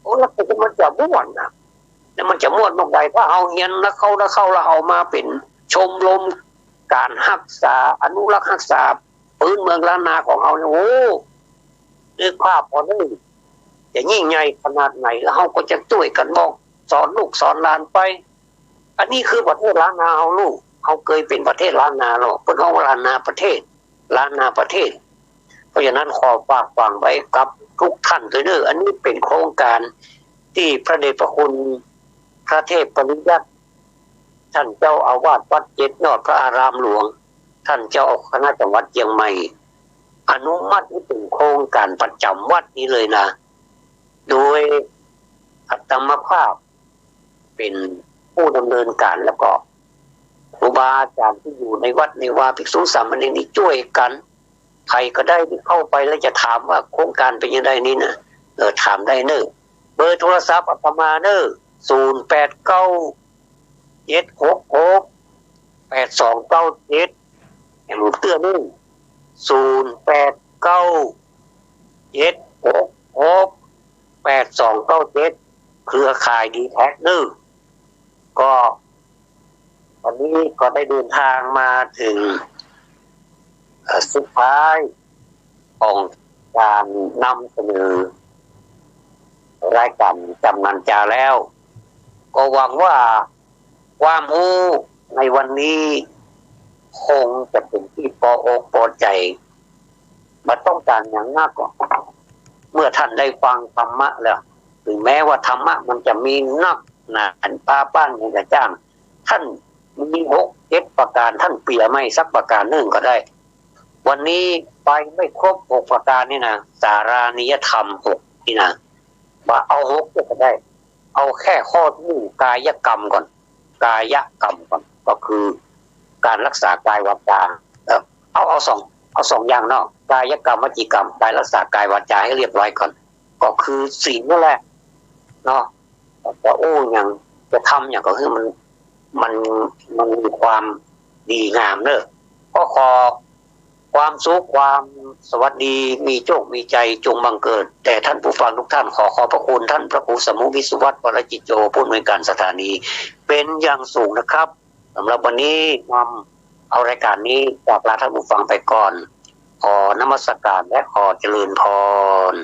Speaker 1: แล้วมันจะม่วนนะแล้วมันจะม่วนตรงใดถ้าเอาเฮียนแล้วเข้าแล้วเอามาเป็นชมรมการรักษาอนุรักษ์รักษาพื้นเมืองล้านนาของเราเนี่ยนึกภาพพอได้จะยิ่งใหญ่ขนาดไหนแล้วเฮาก็จะช่วยกันบอกสอนลูกสอนหลานไปอันนี้คือประเทศล้านนาเฮาลูกเฮาเคยเป็นประเทศล้านนาเนาะเพิ่นฮ้องว่าล้านนาประเทศเพราะฉะนั้นขอฝากฟังไว้กับทุกท่านด้วยเด้ออันนี้เป็นโครงการที่พระเดชพระคุณพระเทพปริยัติท่านเจ้าอาวาสวัด7 ยอดพระอารามหลวงท่านเจ้าคณะจังหวัดเชียงใหม่อนุมัติให้เป็นโครงการประจำวัดนี้เลยนะโดยอัตมภาพ เป็นผู้ดำเนินการแล้วก็ครูบาอาจารย์ที่อยู่ในวัดในวาภิกษุสามเณรนี่ช่วยกันใครก็ได้ที่เข้าไปแล้วจะถามว่าโครงการเป็นยังไงนี่นะถามได้เนอะเบอร์โทรศัพท์อาตมาเนอะ0897668297แห่งหลุดเตื้อนึง0897668297เครือข่ายดีแท็กนึงก็วันนี้ก็ได้เดินทางมาถึงสุดท้ายของการนำเสนอรายการจำนันจาแล้วก็หวังว่าความรู้ในวันนี้คงจะเป็นที่พออกพอใจมาต้องการอย่างมากกว่าเมื่อท่านได้ฟังธรรมะแล้วถึงแม้ว่าธรรมะมันจะมีนักหนาป้าป้านอย่างกระจ้างท่านมี6-7ประการท่านเปลี่ยไม่สักประการหนึ่งก็ได้วันนี้ไปไม่ครบ6ประการนี่นะสารานิยธรรม6นี่นะว่าเอา6ก็ได้เอาแค่ข้อที่กายกรรมก่อนกายกรรมก่อนก็คือการรักษากายวาจาเอาสองอย่างเนาะกายกรรมวจีกรรมการรักษากายวาจาให้เรียบร้อยก่อนก็คือศีลนั่นแหละเนาะแต่อย่างจะทำอย่างก็คือมันมีความดีงามเนอะก็ขอความสุขความสวัสดีมีโชคมีใจจงบังเกิดแต่ท่านผู้ฟังทุกท่านขอพระคุณท่านพระครูสมุวิสุวัตรวรจิตโจผู้อำนวยการสถานีเป็นอย่างสูงนะครับสำหรับวันนี้นำเอารายการนี้จากลาท่านผู้ฟังไปก่อนขอนมัสการและขอเจริญพร